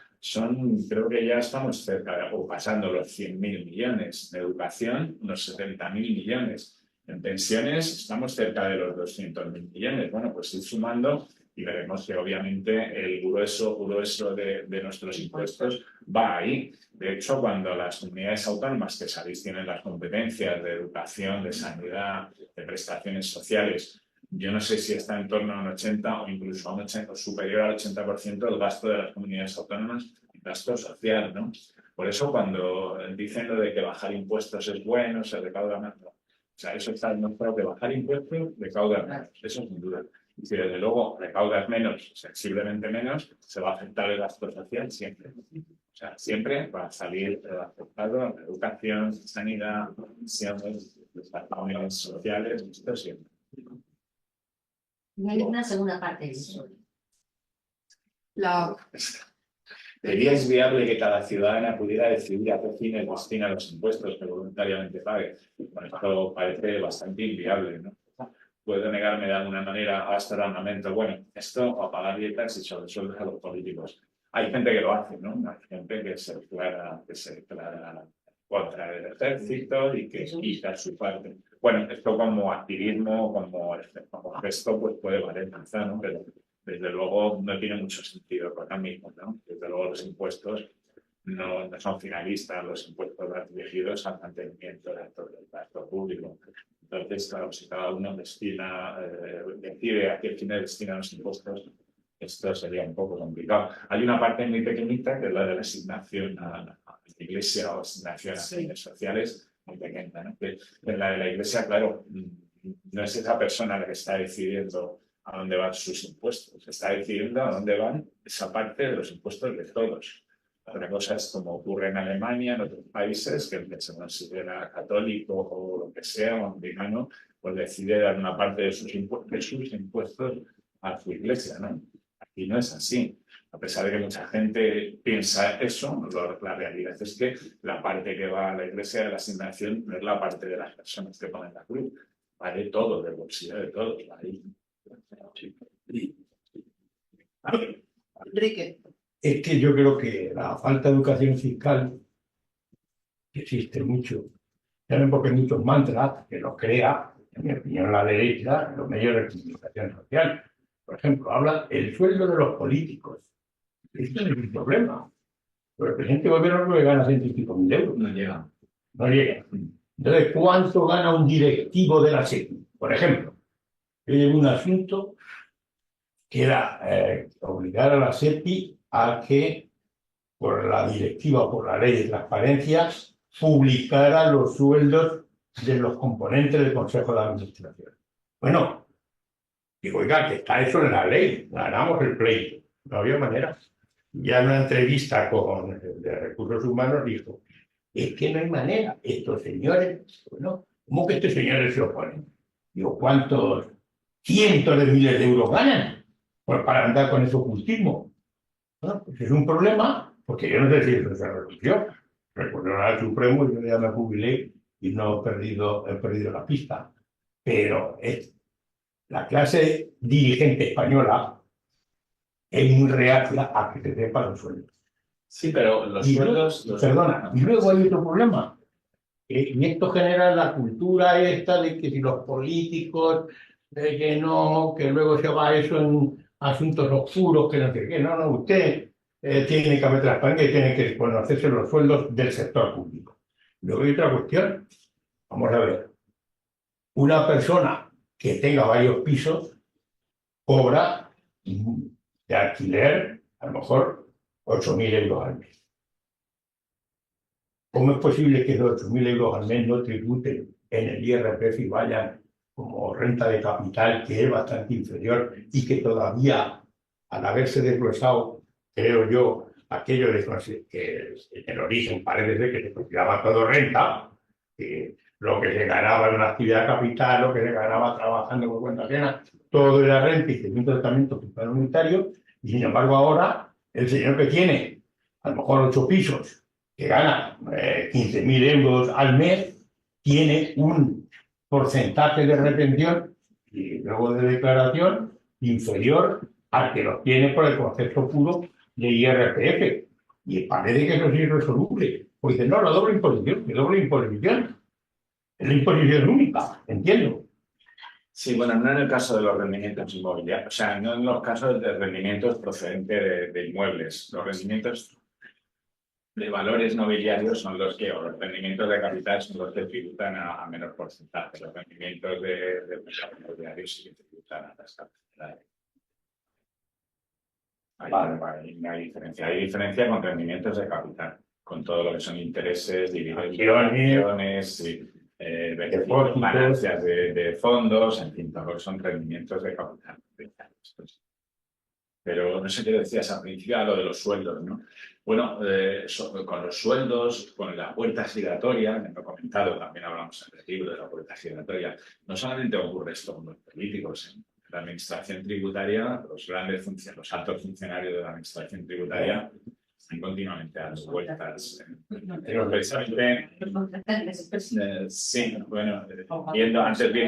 creo que ya estamos cerca o pasando los 100.000 millones. De educación, unos 70.000 millones. En pensiones estamos cerca de los 200.000 millones. Bueno, pues ir sumando y veremos que obviamente el grueso de nuestros impuestos va ahí. De hecho, cuando las comunidades autónomas, que sabéis tienen las competencias de educación, de sanidad, de prestaciones sociales, yo no sé si está en torno a un 80 o incluso a un 80, o superior al 80% del gasto de las comunidades autónomas en gasto social, ¿no? Por eso cuando dicen lo de que bajar impuestos es bueno, se recauda más. O sea, eso está demostrado que bajar impuestos recauda menos, eso sin duda. Y si desde luego recaudas menos, sensiblemente menos, se va a afectar el gasto social siempre. O sea, siempre va a salir afectado la educación, sanidad, pensiones, prestaciones sociales, esto siempre. Y hay una segunda parte de eso. ¿Sería viable que cada ciudadana pudiera decidir a qué fines destina los impuestos que voluntariamente pague? Bueno, esto parece bastante inviable, ¿no? Puedo negarme de alguna manera a gastar armamento. Bueno, esto o a pagar dietas y sobresueldos a los políticos. Hay gente que lo hace, ¿no? Hay gente que se declara contra el ejército y que quita su parte. Bueno, esto como activismo, como gesto, pues puede valer quizá, ¿no? Pero desde luego no tiene mucho sentido económico, ¿no? Desde luego los impuestos no son finalistas, los impuestos van dirigidos al mantenimiento del gasto público. Entonces, claro, si cada uno decide a qué fines destina los impuestos, esto sería un poco complicado. Hay una parte muy pequeñita que es la de la asignación a la Iglesia o asignación a fines sociales, muy pequeña, ¿no? Que en la de la Iglesia, claro, no es esa persona la que está decidiendo a dónde van sus impuestos, está decidiendo a dónde van esa parte de los impuestos de todos. Otra cosa es como ocurre en Alemania, en otros países, que el que se considera católico o lo que sea, o anglicano, pues decide dar una parte de sus impuestos a su iglesia, ¿no? Aquí no es así. A pesar de que mucha gente piensa eso, la realidad es que la parte que va a la iglesia de la asignación no es la parte de las personas que ponen la cruz, va de todo, del bolsillo de todos. Enrique. Es que yo creo que la falta de educación fiscal, que existe mucho, también porque hay muchos mantras que los crea, en mi opinión, la derecha, los medios de comunicación social. Por ejemplo, habla el sueldo de los políticos. Esto no es un problema. Pero el presidente del gobierno no le gana 105.000 euros. No llega. No llega. Entonces, ¿cuánto gana un directivo de la SEPI? Por ejemplo, yo llevo un asunto que era obligar a la SEPI a que, por la directiva o por la ley de transparencia, publicara los sueldos de los componentes del Consejo de Administración. Bueno, digo, oiga, que está eso en la ley, ganamos el pleito. No había manera. Ya en una entrevista con el de Recursos Humanos dijo, es que no hay manera, estos señores, bueno, ¿cómo que estos señores se oponen? Digo, ¿cuántos cientos de miles de euros ganan? Pues para andar con ese ocultismo. Bueno, pues es un problema, porque yo no sé si eso se resolvió. Recuerdo al Supremo, yo ya me jubilé y no he perdido la pista. Pero la clase dirigente española es muy reacia a que se sepan los sueldos. Sí, pero los sueldos... Perdona, y luego hay otro problema. Y esto genera la cultura esta de que si los políticos, de que no, que luego se va eso en asuntos oscuros, que no sé qué. No, usted tiene que haber transparencia y tiene que conocerse los sueldos del sector público. Luego hay otra cuestión. Vamos a ver. Una persona que tenga varios pisos cobra de alquiler a lo mejor 8.000 euros al mes. ¿Cómo es posible que esos 8.000 euros al mes no tributen en el IRPF y vayan como renta de capital, que es bastante inferior y que todavía, al haberse desglosado, creo yo, aquello de que en el origen parece ser que se consideraba todo renta, que lo que se ganaba en una actividad capital, lo que se ganaba trabajando por cuenta ajena, todo era renta y tenía un tratamiento fiscal unitario, y sin embargo ahora el señor que tiene a lo mejor 8 pisos, que gana 15.000 euros al mes, tiene un porcentaje de retención y luego de declaración inferior al que lo tiene por el concepto puro de IRPF. Y parece que eso es irresoluble. Pues dicen, no, la doble imposición, ¿qué doble imposición? Es la imposición única, entiendo. Sí, bueno, no en el caso de los rendimientos inmobiliarios, o sea, no en los casos de rendimientos procedentes de inmuebles. Los rendimientos de valores nobiliarios son los que, o los rendimientos de capital son los que tributan a menor porcentaje. Los rendimientos de mercado inmobiliario sí que tributan a las cantidades. Hay diferencia. Hay diferencia con rendimientos de capital, con todo lo que son intereses, dividendos, beneficios, ganancias de fondos, en fin, todo lo que son rendimientos de capital. Pero no sé qué decías al principio, lo de los sueldos, ¿no? Bueno, con los sueldos, con la puerta giratoria, que me he comentado, también hablamos en el libro de la puerta giratoria, no solamente ocurre esto con los políticos, en la administración tributaria, los altos funcionarios de la administración tributaria están continuamente dando vueltas. Pero precisamente, sí, bueno, viendo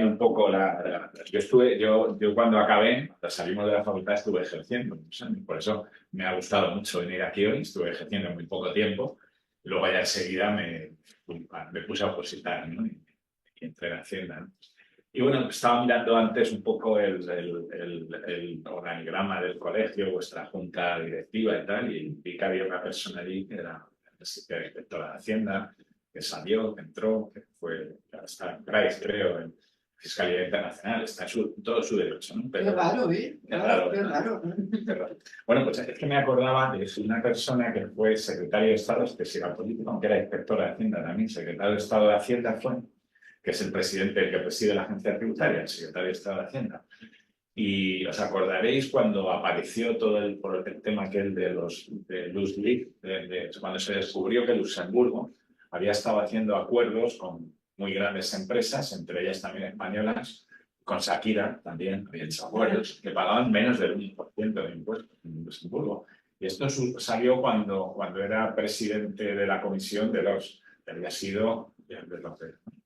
un poco yo cuando acabé, cuando salimos de la facultad, estuve ejerciendo muchos años, por eso me ha gustado mucho venir aquí hoy, estuve ejerciendo muy poco tiempo, y luego ya enseguida me puse a opositar, ¿no? Y entré en Hacienda, ¿no? Y bueno, estaba mirando antes un poco el organigrama del colegio, vuestra junta directiva y tal, y vi que había una persona allí que era la inspectora de Hacienda, que salió, que entró, que fue, está en Price, creo, en Fiscalía Internacional, está en todo su derecho, ¿no? Qué raro, ¿eh? Qué raro. Qué raro. Bueno, pues es que me acordaba de una persona que fue secretario de Estado, que si era político, aunque era inspectora de Hacienda también, secretario de Estado de Hacienda fue, que es el presidente, el que preside la agencia tributaria, el secretario de Estado de Hacienda. Y os acordaréis cuando apareció todo el tema aquel de LuxLeaks, cuando se descubrió que Luxemburgo había estado haciendo acuerdos con muy grandes empresas, entre ellas también españolas, con Shakira también había hecho acuerdos, que pagaban menos del 1% de impuestos en Luxemburgo. Y esto salió cuando era presidente de la comisión de los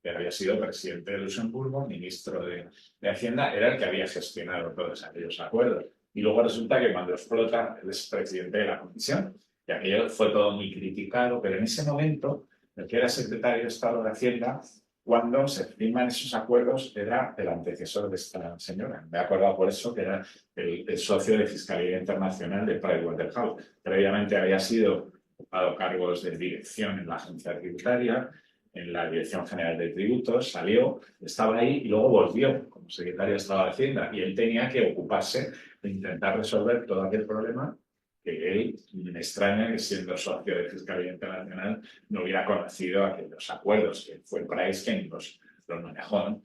que había sido presidente de Luxemburgo, ministro de Hacienda, era el que había gestionado todos aquellos acuerdos. Y luego resulta que cuando explota, él es presidente de la comisión, y aquello fue todo muy criticado, pero en ese momento, el que era secretario de Estado de Hacienda, cuando se firman esos acuerdos, era el antecesor de esta señora. Me he acordado por eso que era el socio de Fiscalía Internacional de Pricewaterhouse. Previamente había ocupado cargos de dirección en la agencia tributaria, en la Dirección General de Tributos, salió, estaba ahí y luego volvió como secretario de Estado de Hacienda, y él tenía que ocuparse de intentar resolver todo aquel problema que él, me extraña que siendo socio de Fiscalía Internacional no hubiera conocido aquellos acuerdos, que fue Price quien los manejó, ¿no?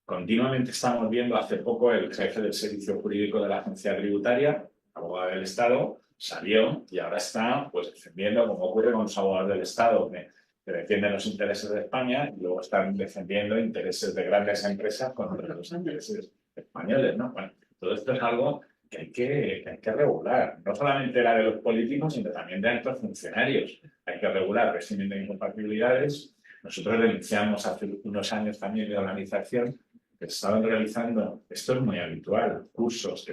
Continuamente estamos viendo, hace poco el jefe del servicio jurídico de la agencia tributaria, abogado del Estado, salió y ahora está pues defendiendo, como ocurre con los abogados del Estado, que defienden los intereses de España y luego están defendiendo intereses de grandes empresas contra los intereses españoles, ¿no? Bueno, todo esto es algo que hay que regular, no solamente la de los políticos, sino también de altos funcionarios. Hay que regular régimen de incompatibilidades. Nosotros denunciamos hace unos años también de organización que estaban realizando, esto es muy habitual, cursos que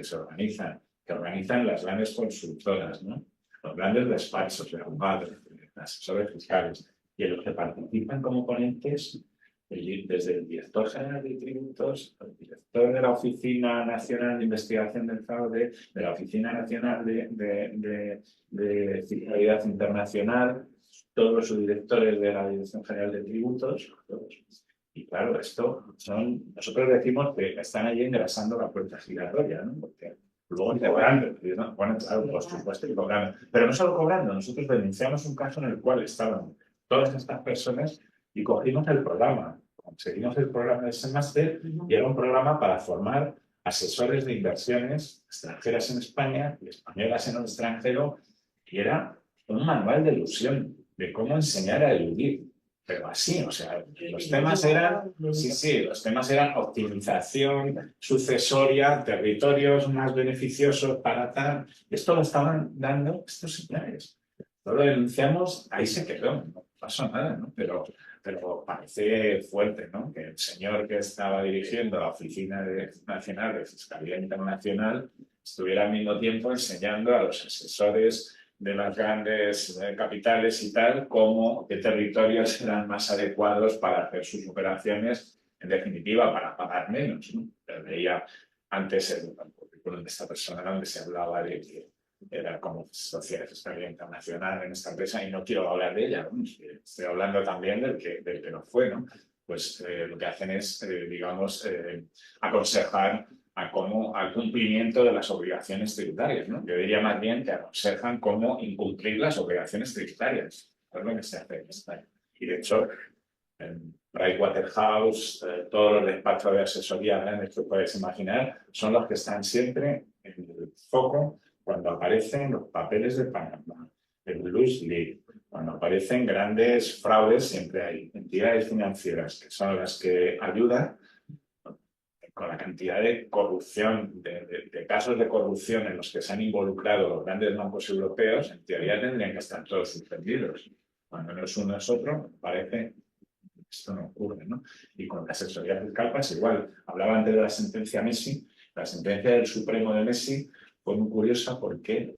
que organizan las grandes consultoras, ¿no? Los grandes despachos de abogados, de asesores fiscales, y en los que participan como ponentes desde el director general de tributos, el director de la Oficina Nacional de Investigación del Fraude, de la Oficina Nacional de Fiscalidad Internacional, todos los subdirectores de la Dirección General de Tributos, todos. Y claro, nosotros decimos que están allí engrasando la puerta giratoria, ¿no? Porque luego cobrando, ¿no? Bueno, claro, por supuesto que cobrando. Pero no solo cobrando, nosotros denunciamos un caso en el cual estaban todas estas personas y cogimos el programa, conseguimos el programa de Semester, y era un programa para formar asesores de inversiones extranjeras en España y españolas en el extranjero, y era un manual de elusión, de cómo enseñar a eludir. Pero así, o sea, los temas eran optimización sucesoria, territorios más beneficiosos para tal. Esto lo estaban dando estos señores. Lo denunciamos, ahí se quedó, no pasó nada, ¿no? Pero parece fuerte, ¿no? Que el señor que estaba dirigiendo la Oficina Nacional de Fiscalía Internacional estuviera al mismo tiempo enseñando a los asesores de las grandes capitales y tal, como qué territorios serán más adecuados para hacer sus operaciones, en definitiva, para pagar menos, ¿no? Veía antes el currículum de esta persona donde se hablaba de que era como sociedad fiscalía internacional en esta empresa, y no quiero hablar de ella, ¿no? Estoy hablando también del que no fue, ¿no? Pues lo que hacen es, digamos, aconsejar al cumplimiento de las obligaciones tributarias, ¿no? Yo diría más bien que aconsejan cómo incumplir las obligaciones tributarias. Es lo que se hace en España. Y de hecho, en Pricewaterhouse, todos los despachos de asesoría grandes que puedes imaginar son los que están siempre en el foco cuando aparecen los papeles de Panamá, el LuxLeaks, cuando aparecen grandes fraudes. Siempre hay entidades financieras que son las que ayudan con la cantidad de corrupción, de casos de corrupción en los que se han involucrado los grandes bancos europeos. En teoría tendrían que estar todos suspendidos. Cuando no es uno es otro, parece que esto no ocurre, ¿no? Y con la asesoría fiscal pasa igual. Hablaba antes de la sentencia Messi. La sentencia del Supremo de Messi fue muy curiosa porque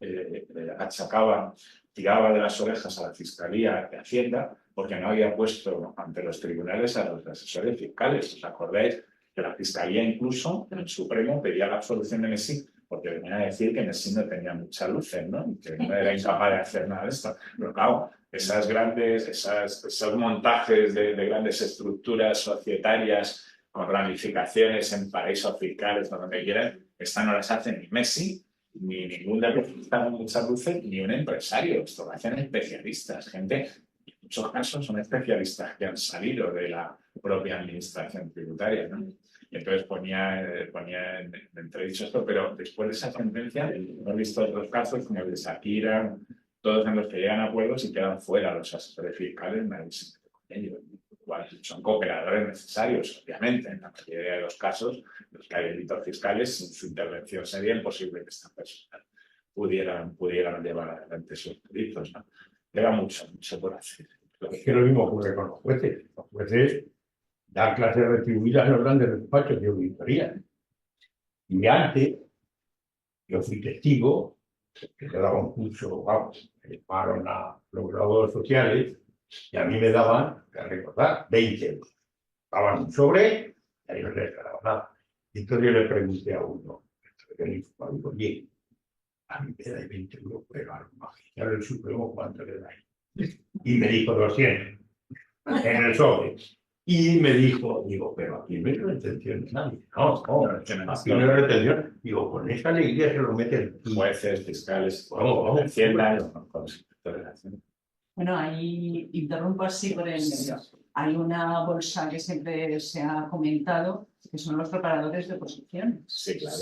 tiraba de las orejas a la Fiscalía de Hacienda porque no había puesto ante los tribunales a los asesores fiscales. ¿Os acordáis? Que la Fiscalía incluso en el Supremo pedía la absolución de Messi porque venía a decir que Messi no tenía muchas luces, ¿no? Y que no era incapaz de hacer nada de esto. Pero claro, esos montajes de grandes estructuras societarias con ramificaciones en paraísos fiscales o donde quieran, estas no las hace ni Messi, ni ningún de los que están en muchas luces, ni un empresario. Esto lo hacen especialistas, gente, en muchos casos son especialistas que han salido de la propia administración tributaria, ¿no? Y entonces ponía en entredicho esto, pero después de esa sentencia hemos visto otros casos como el de Shakira, todos en los que llegan a acuerdos y quedan fuera los asesores fiscales, nadie se mete con ellos. Son cooperadores necesarios, obviamente. En la mayoría de los casos, los que hay delitos fiscales, sin su intervención sería imposible que estas personas pudieran llevar adelante sus delitos, ¿no? Queda mucho por hacer. Es que lo mismo ocurre con los jueces. Los jueces dan clases retribuidas en los grandes despachos de auditoría. Y antes, yo fui testigo, que se daba un curso, vamos, me llamaron a los graduados sociales y a mí me daban, que recordar, 20 euros. Daban un sobre y ahí no les daba nada. Y entonces yo le pregunté a uno, oye, a mí me dais 20 euros, pero al magistrado del Supremo, ¿cuánto le dais? Y me dijo 200 en el sobre. Y me dijo, digo, pero aquí no hay retención de nadie. No, aquí no hay retención. Digo, con esa alegría se lo meten Jueces, fiscales, vamos, Hacienda, Bueno, ahí interrumpo así por el medio. Hay una bolsa que siempre se ha comentado, que son los preparadores de posiciones. Sí, claro.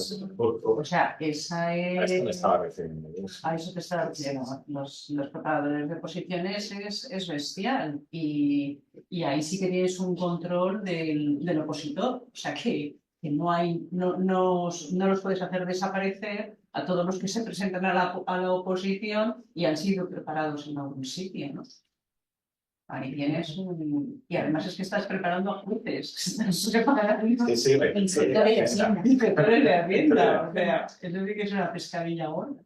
O sea, esa A esto me es... estaba refiriendo. A eso te estaba refiriendo. Los preparadores de posiciones es bestial. Y ahí sí que tienes un control del opositor. O sea, que no los puedes hacer desaparecer a todos los que se presentan a la oposición y han sido preparados en algún sitio, ¿no? Ahí tienes un... Y además es que estás preparando a jueces, estás preparando inspectores de Hacienda. O sea, eso sí que es una pescadilla gorda.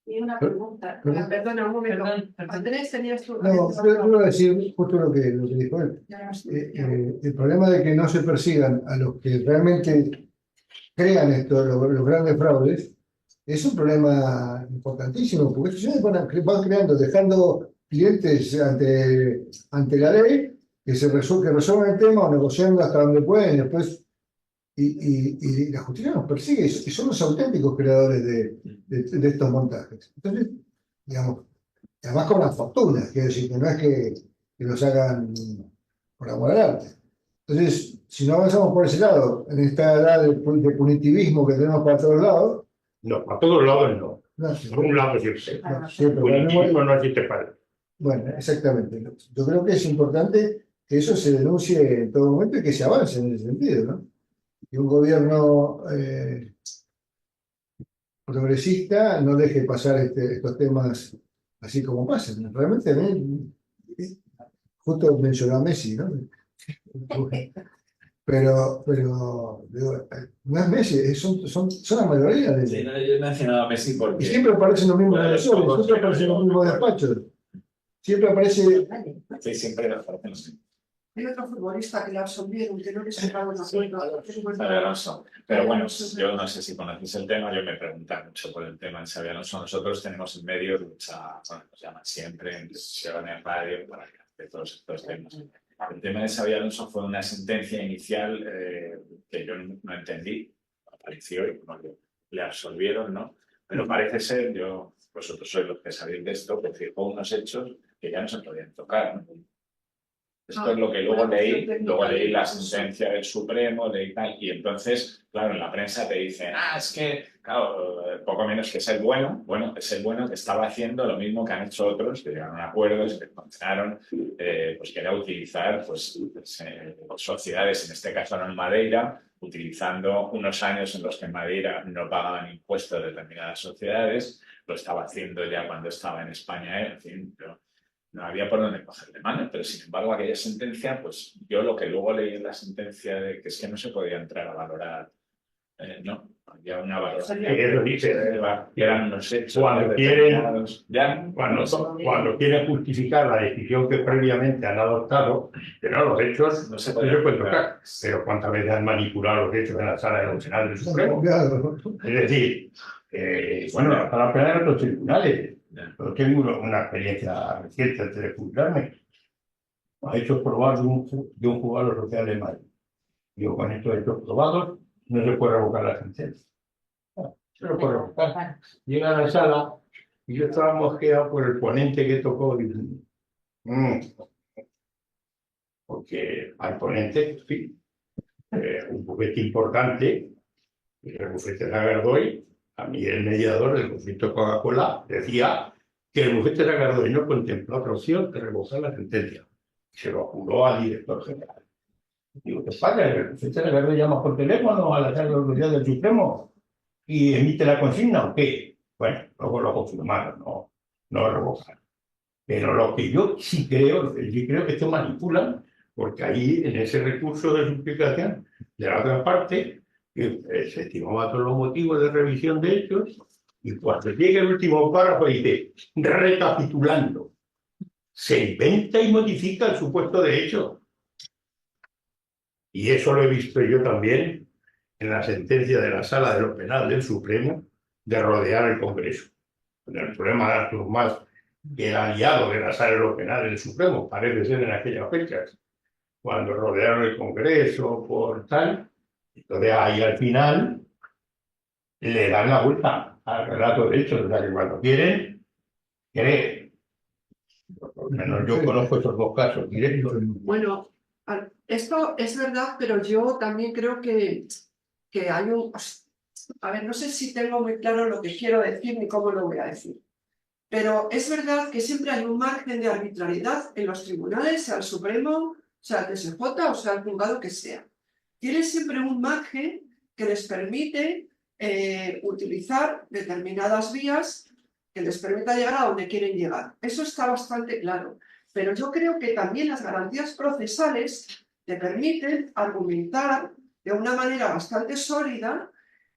Y una pregunta, perdona un momento. Andrés, tenías tú... No, yo iba a decir justo lo que dijo él. El problema de que no se persigan a los que realmente crean esto, los grandes fraudes, es un problema importantísimo, porque estos van creando, dejando clientes ante la ley, que resuelvan el tema o negociando hasta donde pueden, después, y la justicia nos persigue, y son los auténticos creadores de estos montajes. Entonces, digamos, además con las fortunas, quiero decir, que no es que los hagan por amor al arte. Entonces, si no avanzamos por ese lado, en esta edad de punitivismo que tenemos para todos lados, no, para todos lados no. no, Por un lado siempre. no, siempre, Punitivismo no existe para. bueno, exactamente. Yo creo que es importante que eso se denuncie en todo momento y que se avance en ese sentido, ¿no? Que un gobierno progresista no deje pasar estos temas así como pasan. Realmente, justo mencionó a Messi, ¿no? Pero digo, no es Messi, son la mayoría de Sí, ellos. no, yo he mencionado a Messi Y porque... siempre aparecen los mismos Bueno, negociadores, todos, siempre aparecen los mismos despachos. Siempre aparece. Vale. Sí, siempre nos parecen los mismos. Hay otro futbolista que le absolvieron, que no le sacaron la cuenta. Xabi Alonso. Pero bueno, yo no sé si conocéis el tema, yo me preguntaba mucho por el tema de Xabi Alonso. Nosotros tenemos en medio lucha, bueno, nos llaman siempre en televisión, en radio, para que de todos estos temas. El tema de Xabi Alonso fue una sentencia inicial que yo no entendí, apareció y bueno, le absolvieron, ¿no? Pero parece ser, vosotros sois los que sabéis de esto, que fijó unos hechos que ya no se podían tocar, ¿no? Esto es lo que luego leí la sentencia del Supremo, leí tal, y entonces, claro, en la prensa te dicen, es que, claro, poco menos que es el bueno que estaba haciendo lo mismo que han hecho otros, que llegaron a acuerdos, que condenaron, pues que era utilizar sociedades, en este caso no en Madeira, utilizando unos años en los que en Madeira no pagaban impuestos de determinadas sociedades, lo estaba haciendo ya cuando estaba en España, en fin, pero no había por dónde cogerle mano, pero sin embargo aquella sentencia, pues yo lo que luego leí en la sentencia de que es que no se podía entrar a valorar, no, había una valoración, Eso dice, que eran unos hechos cuando determinados. cuando quieren justificar la decisión que previamente han adoptado, que no, los hechos No se no podía se pueden tocar. tocar. Pero ¿cuántas veces han manipulado los hechos en la sala de los senadores del Supremo? Claro. Es decir, bueno, la sala penal en otros tribunales. Ya. Yo tengo una experiencia reciente antes de jubilarme. Ha hecho probar de un jugador social de Madrid. Digo, con estos hechos probados no se puede revocar la sentencia. No se lo puede revocar. Llega a la sala y yo estaba mosqueado por el ponente que tocó. Porque al ponente, en fin, un bufete importante, el bufete de Lagardoy, a mí el mediador del conflicto Coca-Cola decía que el bufete de Lagardoy no contempló otra opción de revocar la sentencia. Se lo juró al director general. Digo, ¿qué pasa? El bufete de Lagardoy llama por teléfono a la sala de autoridad del Supremo y emite la consigna o qué. Bueno, luego lo confirmaron, no revocaron. Pero lo que yo sí creo que esto manipulan, porque ahí en ese recurso de suplicación de la otra parte se estimaba todos los motivos de revisión de hechos y cuando llega el último párrafo dice, recapitulando, se inventa y modifica el supuesto de hecho. Y eso lo he visto yo también en la sentencia de la Sala de lo Penal del Supremo de rodear el Congreso. El problema de Artur Mas, que era aliado de la Sala de lo Penal del Supremo, parece ser en aquellas fechas, cuando rodearon el Congreso por tal, entonces ahí al final le dan la vuelta al relato de hechos, o sea que cuando quieren, por lo menos yo conozco esos dos casos directos. Bueno, esto es verdad, pero yo también creo que hay un... A ver, no sé si tengo muy claro lo que quiero decir ni cómo lo voy a decir. Pero es verdad que siempre hay un margen de arbitrariedad en los tribunales, sea el Supremo, sea el TSJ o sea el juzgado que sea. Tienen siempre un margen que les permite utilizar determinadas vías que les permita llegar a donde quieren llegar. Eso está bastante claro. Pero yo creo que también las garantías procesales te permiten argumentar de una manera bastante sólida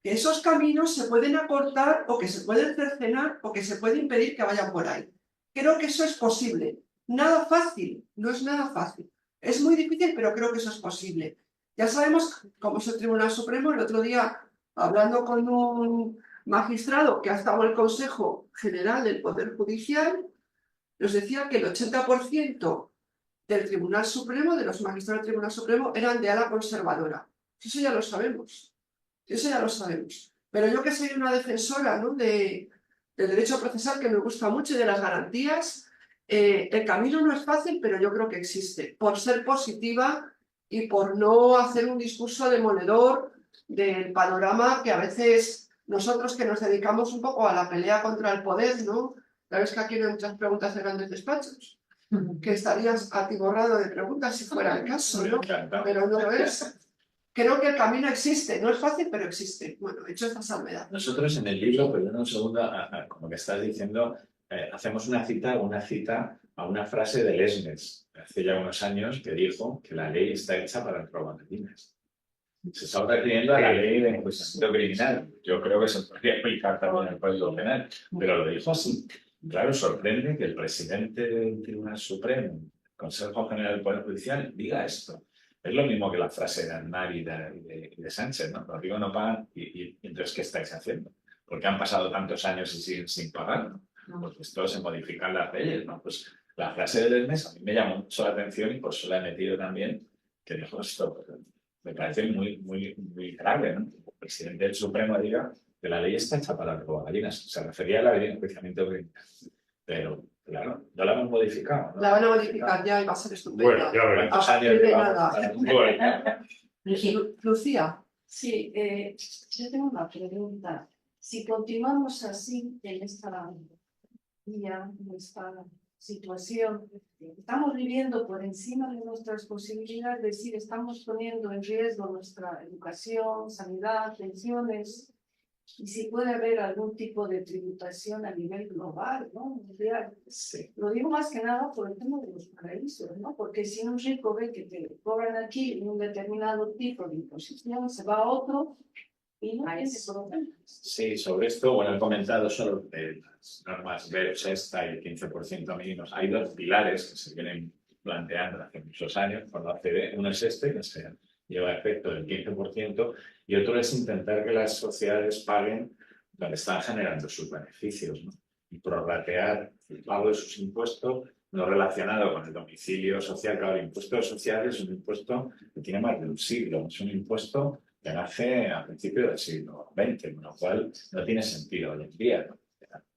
que esos caminos se pueden acortar o que se pueden cercenar o que se puede impedir que vayan por ahí. Creo que eso es posible. Nada fácil, no es nada fácil. Es muy difícil, pero creo que eso es posible. Ya sabemos cómo es el Tribunal Supremo. El otro día, hablando con un magistrado que ha estado en el Consejo General del Poder Judicial, nos decía que el 80% del Tribunal Supremo, de los magistrados del Tribunal Supremo, eran de ala conservadora. Eso ya lo sabemos. Eso ya lo sabemos. Pero yo que soy una defensora, ¿no?, del derecho procesal, que me gusta mucho, y de las garantías, el camino no es fácil, pero yo creo que existe. Por ser positiva y por no hacer un discurso demoledor del panorama que a veces nosotros que nos dedicamos un poco a la pelea contra el poder, ¿no? Sabes que aquí no hay muchas preguntas de grandes despachos, que estarías atiborrado de preguntas si fuera el caso, ¿no? Pero no lo es. Creo que el camino existe, no es fácil, pero existe. Bueno, hecho esta salvedad. Nosotros en el libro, perdón un segundo, como que estás diciendo, hacemos una cita a una frase de Lesmes, hace ya unos años, que dijo que la ley está hecha para el robagallinas. Se está refiriendo a la ley de enjuiciamiento criminal. Yo creo que se podría aplicar también al Código Penal, pero lo dijo así. Claro, sorprende que el presidente del Tribunal Supremo, el Consejo General del Poder Judicial, diga esto. Es lo mismo que la frase de Aznar y de Sánchez, ¿no? Los ricos no pagan y entonces, ¿qué estáis haciendo? Porque han pasado tantos años y siguen sin pagar, ¿no? Pues esto se modifican las leyes, ¿no? Pues la frase del mes a mí me llamó mucho la atención y por eso la he metido también, que dijo esto. Me parece muy grave, ¿no? El presidente del Supremo diga que la ley está hecha para las gallinas. Se refería a la ley de enjuiciamiento criminal. Pero, claro, no la hemos modificado, ¿no? La van a modificar ya y va a ser estupenda. Bueno, ya veremos. ¿Cuántos A años partir de llevamos nada. para- Bueno, Lucía, Sí, yo tengo una pregunta. Si continuamos así en esta vía, en esta situación, estamos viviendo por encima de nuestras posibilidades, es decir, estamos poniendo en riesgo nuestra educación, sanidad, pensiones, y si puede haber algún tipo de tributación a nivel global, ¿no? Mundial. sí. Lo digo más que nada por el tema de los paraísos, ¿no? Porque si un rico ve que te cobran aquí un determinado tipo de imposición, se va a otro y no tiene problemas. Sí, sobre esto, bueno, he comentado sobre las normas BEPS esta y el 15% mínimos. Hay dos pilares que se vienen planteando hace muchos años por la OCDE. Uno es este, que se lleva a efecto del 15%, y otro es intentar que las sociedades paguen donde están generando sus beneficios, ¿no? Y prorratear el pago de sus impuestos no relacionado con el domicilio social. Claro, el impuesto social es un impuesto que tiene más de un siglo, es un impuesto que nace a principios del siglo XX, con lo cual no tiene sentido hoy en día, ¿no?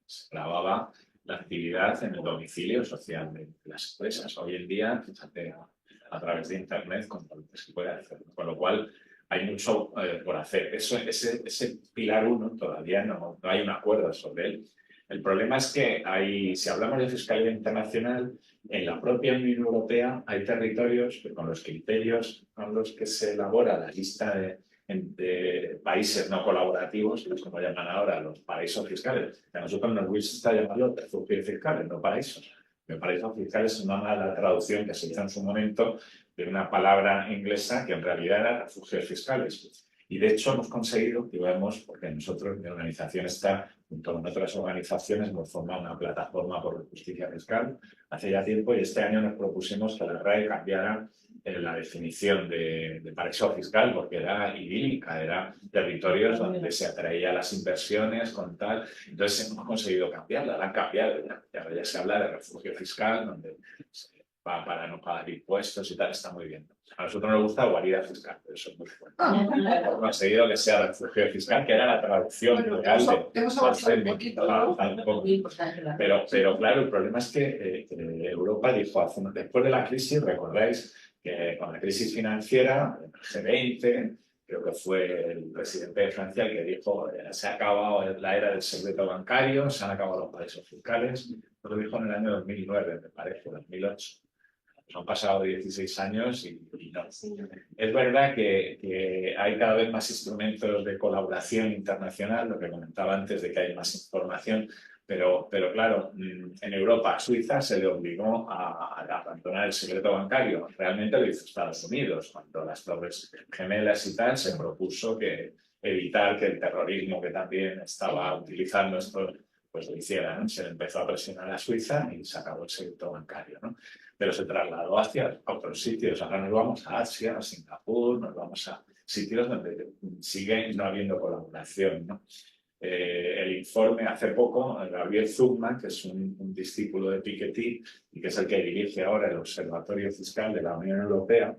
Se grababa la actividad en el domicilio social de las empresas. Hoy en día, fíjate, a través de Internet, con lo que se puede hacer, ¿no? Con lo cual hay mucho por hacer. Ese pilar 1 todavía no hay un acuerdo sobre él. El problema es que si hablamos de fiscalidad internacional, en la propia Unión Europea hay territorios que con los criterios con los que se elabora la lista de países no colaborativos, que es como llaman ahora los paraísos fiscales, que a nosotros nos gusta llamarlos refugios fiscales, no paraísos. Los paraísos fiscales es una mala traducción que se hizo en su momento de una palabra inglesa que en realidad era refugios fiscales. Y de hecho hemos conseguido, y vemos, porque nosotros, mi organización está, junto con otras organizaciones, hemos formado una plataforma por la justicia fiscal hace ya tiempo, y este año nos propusimos que la RAE cambiara la definición de paraíso fiscal, porque era idílica, era territorios donde se atraía las inversiones con tal. Entonces hemos conseguido cambiarla, la han cambiado ya se habla de refugio fiscal, donde se va para no pagar impuestos y tal, está muy bien. A nosotros nos gusta guarida fiscal, pero eso es muy fuerte. Hemos conseguido que sea refugio fiscal, que era la traducción bueno, real hemos avanzado un poquito, ¿no? Muy importante la Pero claro, el problema es que Europa dijo, después de la crisis, recordáis que con la crisis financiera, el G20, creo que fue el presidente de Francia el que dijo, se ha acabado la era del secreto bancario, se han acabado los paraísos fiscales. Lo dijo en el año 2009, me parece, 2008. Pues han pasado 16 años y no. Es verdad que hay cada vez más instrumentos de colaboración internacional, lo que comentaba antes de que hay más información, pero claro, en Europa, a Suiza se le obligó a abandonar el secreto bancario. Realmente lo hizo Estados Unidos, cuando las Torres Gemelas y tal se propuso evitar que el terrorismo que también estaba utilizando esto, pues lo hiciera, ¿no? Se le empezó a presionar a Suiza y se acabó el secreto bancario, ¿no? Pero se trasladó hacia otros sitios. Ahora nos vamos a Asia, a Singapur, nos vamos a sitios donde sigue no habiendo colaboración, ¿no? El informe hace poco, Gabriel Zuckman, que es un discípulo de Piketty y que es el que dirige ahora el Observatorio Fiscal de la Unión Europea,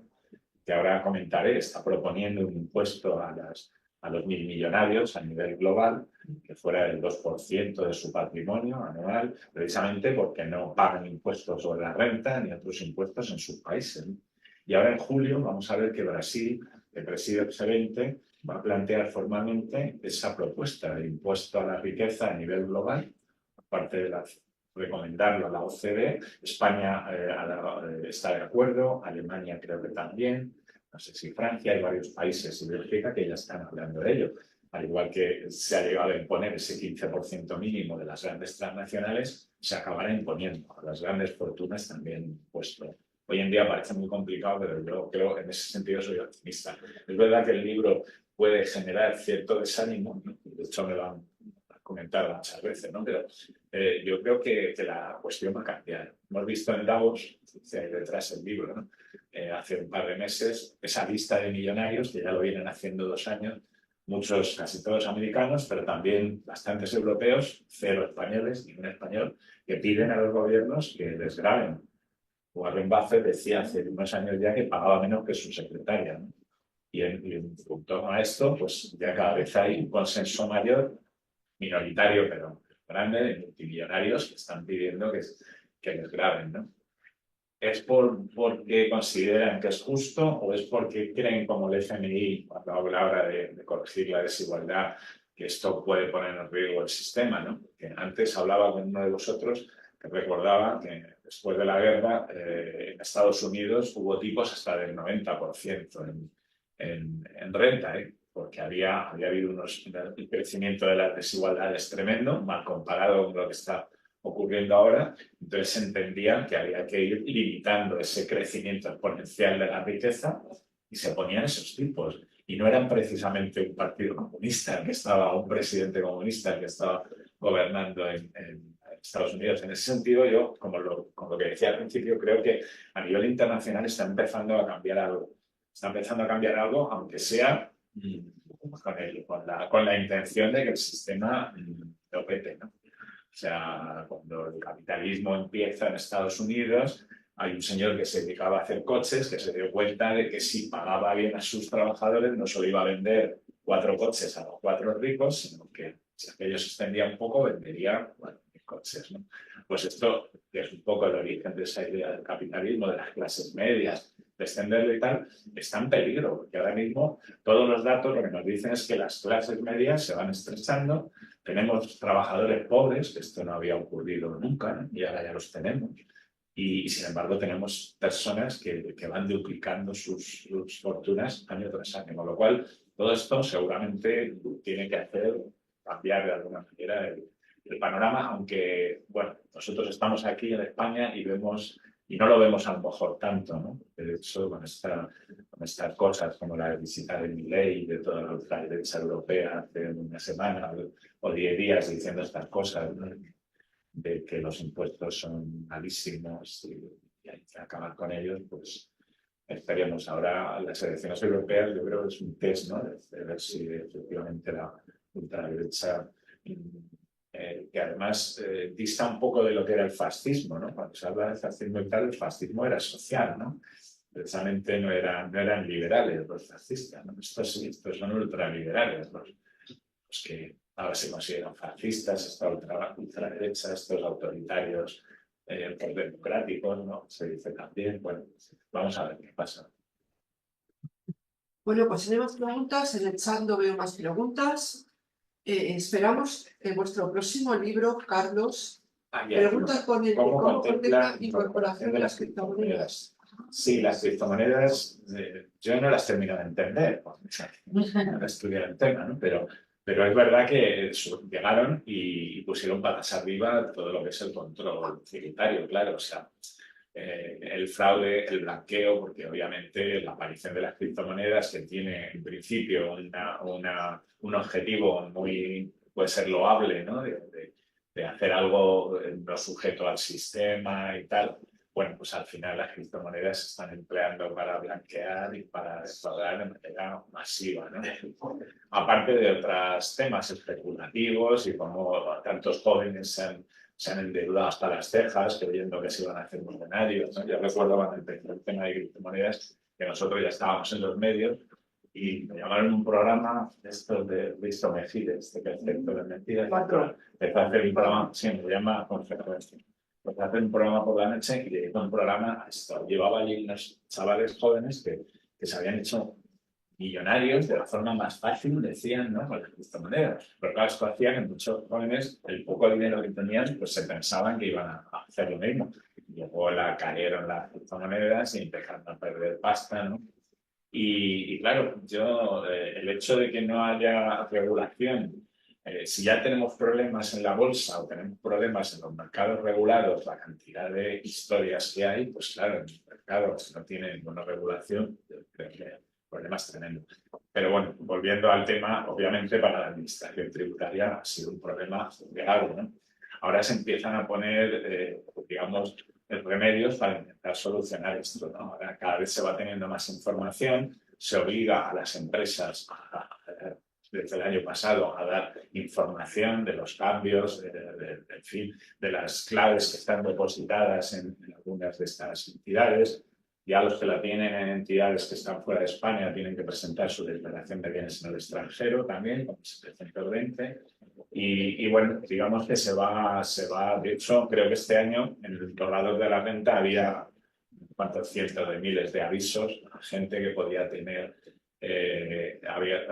que ahora comentaré, está proponiendo un impuesto a los millonarios a nivel global, que fuera del 2% de su patrimonio anual, precisamente porque no pagan impuestos sobre la renta ni otros impuestos en sus países, ¿no? Y ahora en julio vamos a ver que Brasil, que preside el G20, va a plantear formalmente esa propuesta de impuesto a la riqueza a nivel global, aparte de recomendarlo a la OCDE. España está de acuerdo, Alemania creo que también, no sé si Francia, hay varios países y Bélgica que ya están hablando de ello. Al igual que se ha llegado a imponer ese 15% mínimo de las grandes transnacionales, se acabará imponiendo a las grandes fortunas también impuesto hoy en día parece muy complicado, pero yo creo en ese sentido soy optimista. Es verdad que el libro puede generar cierto desánimo, ¿no? De hecho me lo han comentado muchas veces, ¿no? Pero yo creo que la cuestión va a cambiar. Hemos visto en Davos, detrás del libro, ¿no? Hace un par de meses, esa lista de millonarios, que ya lo vienen haciendo 2 años, muchos, casi todos americanos, pero también bastantes europeos, 0 españoles, ningún español, que piden a los gobiernos que les graben. Warren Buffett decía hace unos años ya que pagaba menos que su secretaria, ¿no? Y en torno a esto, pues ya cada vez hay un consenso mayor, minoritario, pero grande, de multimillonarios que están pidiendo que les graben, ¿no? ¿Es porque consideran que es justo o es porque creen, como el FMI, cuando habla ahora de corregir la desigualdad, que esto puede poner en riesgo el sistema, ¿no? Que antes hablaba con uno de vosotros que recordaba que después de la guerra en Estados Unidos hubo tipos hasta del 90% en renta, porque había habido un crecimiento de las desigualdades tremendo, mal comparado con lo que está ocurriendo ahora. Entonces entendían que había que ir limitando ese crecimiento exponencial de la riqueza y se ponían esos tipos. Y no eran precisamente un partido comunista que estaba, un presidente comunista que estaba gobernando en Estados Unidos. En ese sentido, yo, como lo que decía al principio, creo que a nivel internacional está empezando a cambiar algo. Está empezando a cambiar algo, aunque sea con la intención de que el sistema lo pete, ¿no? O sea, cuando el capitalismo empieza en Estados Unidos, hay un señor que se dedicaba a hacer coches que se dio cuenta de que si pagaba bien a sus trabajadores no solo iba a vender 4 coches a los 4 ricos, sino que si aquello se extendía un poco, vendería 4 coches, ¿no? Pues esto, que es un poco el origen de esa idea del capitalismo, de las clases medias, de extenderlo y tal, está en peligro, porque ahora mismo todos los datos lo que nos dicen es que las clases medias se van estrechando. Tenemos trabajadores pobres, que esto no había ocurrido nunca, ¿no? Y ahora ya los tenemos. Y sin embargo tenemos personas que van duplicando sus fortunas año tras año, con lo cual todo esto seguramente tiene que hacer cambiar de alguna manera el panorama, aunque bueno, nosotros estamos aquí en España y no lo vemos a lo mejor tanto, ¿no? De hecho, con estas cosas como la visita de Milei y de toda la ultraderecha europea hace una semana o 10 días diciendo estas cosas, ¿no? De que los impuestos son malísimos y hay que acabar con ellos, pues esperemos. Ahora las elecciones europeas yo creo que es un test, ¿no? De ver si efectivamente la ultraderecha, que además dista un poco de lo que era el fascismo, ¿no? Cuando se habla de fascismo y tal, el fascismo era social, ¿no? Precisamente no eran liberales los fascistas, ¿no? Estos son ultraliberales, los que ahora se consideran fascistas, esta ultraderecha, estos autoritarios democráticos, ¿no? Se dice también. Bueno, vamos a ver qué pasa. Bueno, pues tenemos preguntas, en el chat no veo más preguntas. Esperamos en vuestro próximo libro, Carlos, preguntas con el ¿Cómo cómo contempla contempla incorporación de las criptomonedas? Sí, las criptomonedas, yo no las termino de entender, porque no he estudiado el tema, ¿no? Pero es verdad que llegaron y pusieron patas arriba todo lo que es el control tributario, claro, o sea, el fraude, el blanqueo, porque obviamente la aparición de las criptomonedas, que tiene en principio un objetivo muy, puede ser loable, ¿no? De hacer algo no sujeto al sistema y tal. Bueno, pues al final las criptomonedas se están empleando para blanquear y para defraudar de manera masiva, ¿no? Aparte de otros temas especulativos y como tantos jóvenes se han endeudado hasta las cejas creyendo que se iban a hacer millonarios, ¿no? Yo recuerdo cuando empezó el tema de criptomonedas que nosotros ya estábamos en los medios y me llamaron un programa, estos de Risto Mejide, este concepto de mentiras. Empezó a hacer un programa, sí, me llama Conferencia. Empezó a hacer un programa por la noche y le un programa a esto. Llevaba allí unos chavales jóvenes que se habían hecho millonarios de la forma más fácil, decían, ¿no? Con las criptomonedas. Pero claro, esto hacía que muchos jóvenes, el poco dinero que tenían, pues se pensaban que iban a hacer lo mismo. Y luego cayeron las criptomonedas y empezaron a perder pasta, ¿no? Y claro, el hecho de que no haya regulación, si ya tenemos problemas en la bolsa o tenemos problemas en los mercados regulados, la cantidad de historias que hay, pues claro, en el mercado, si no tiene ninguna regulación, creo que el problema es tremendo. Pero bueno, volviendo al tema, obviamente para la administración tributaria ha sido un problema grave, ¿no? Ahora se empiezan a poner, digamos, remedios para intentar solucionar esto, ¿no? Ahora cada vez se va teniendo más información, se obliga a las empresas desde el año pasado a dar información de los cambios, en fin, de las claves que están depositadas en algunas de estas entidades. Ya los que la tienen en entidades que están fuera de España tienen que presentar su declaración de bienes en el extranjero también, como 720. Y bueno, digamos que se va, de hecho, creo que este año en el borrador de la renta había cuántos cientos de miles de avisos a gente que podía tener, había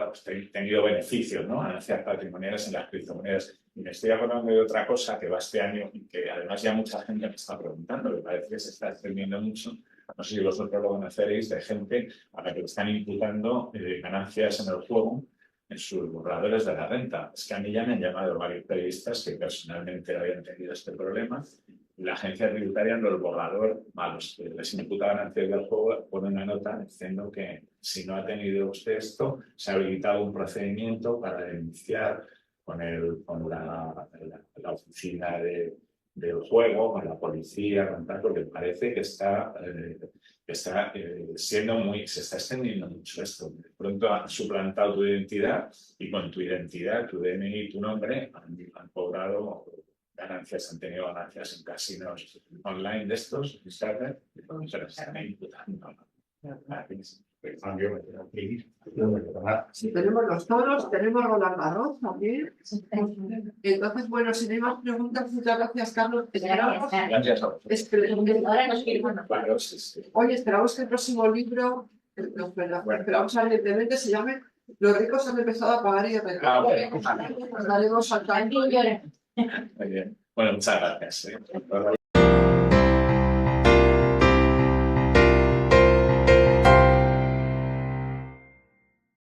tenido beneficios, ¿no? Ganancias patrimoniales en las criptomonedas. Y me estoy acordando de otra cosa que va este año y que además ya mucha gente me está preguntando, me parece que se está extendiendo mucho. No sé si vosotros lo conoceréis, de gente a la que le están imputando ganancias en el juego en sus borradores de la renta. Es que a mí ya me han llamado varios periodistas que personalmente habían tenido este problema. La agencia tributaria en el borrador, a los que les imputa ganancias del juego, pone una nota diciendo que si no ha tenido usted esto, se ha habilitado un procedimiento para denunciar con la oficina del juego, con la policía, con tal, porque parece que se está extendiendo mucho esto. De pronto han suplantado tu identidad y con tu identidad, tu DNI y tu nombre han cobrado ganancias, han tenido ganancias en casinos online de estos, Internet, se les están imputando. Sí, tenemos los toros, tenemos Roland Garros también. Entonces, bueno, si no hay más preguntas, muchas gracias, Carlos. Esperamos, Gracias a vosotros. Ahora nos queremos. Claro, sí. Oye, esperamos que el próximo libro, esperamos ardientemente, se llame Los ricos han empezado a pagar y Ah, nos daremos al tanto. Muy bien. Bueno, muchas gracias.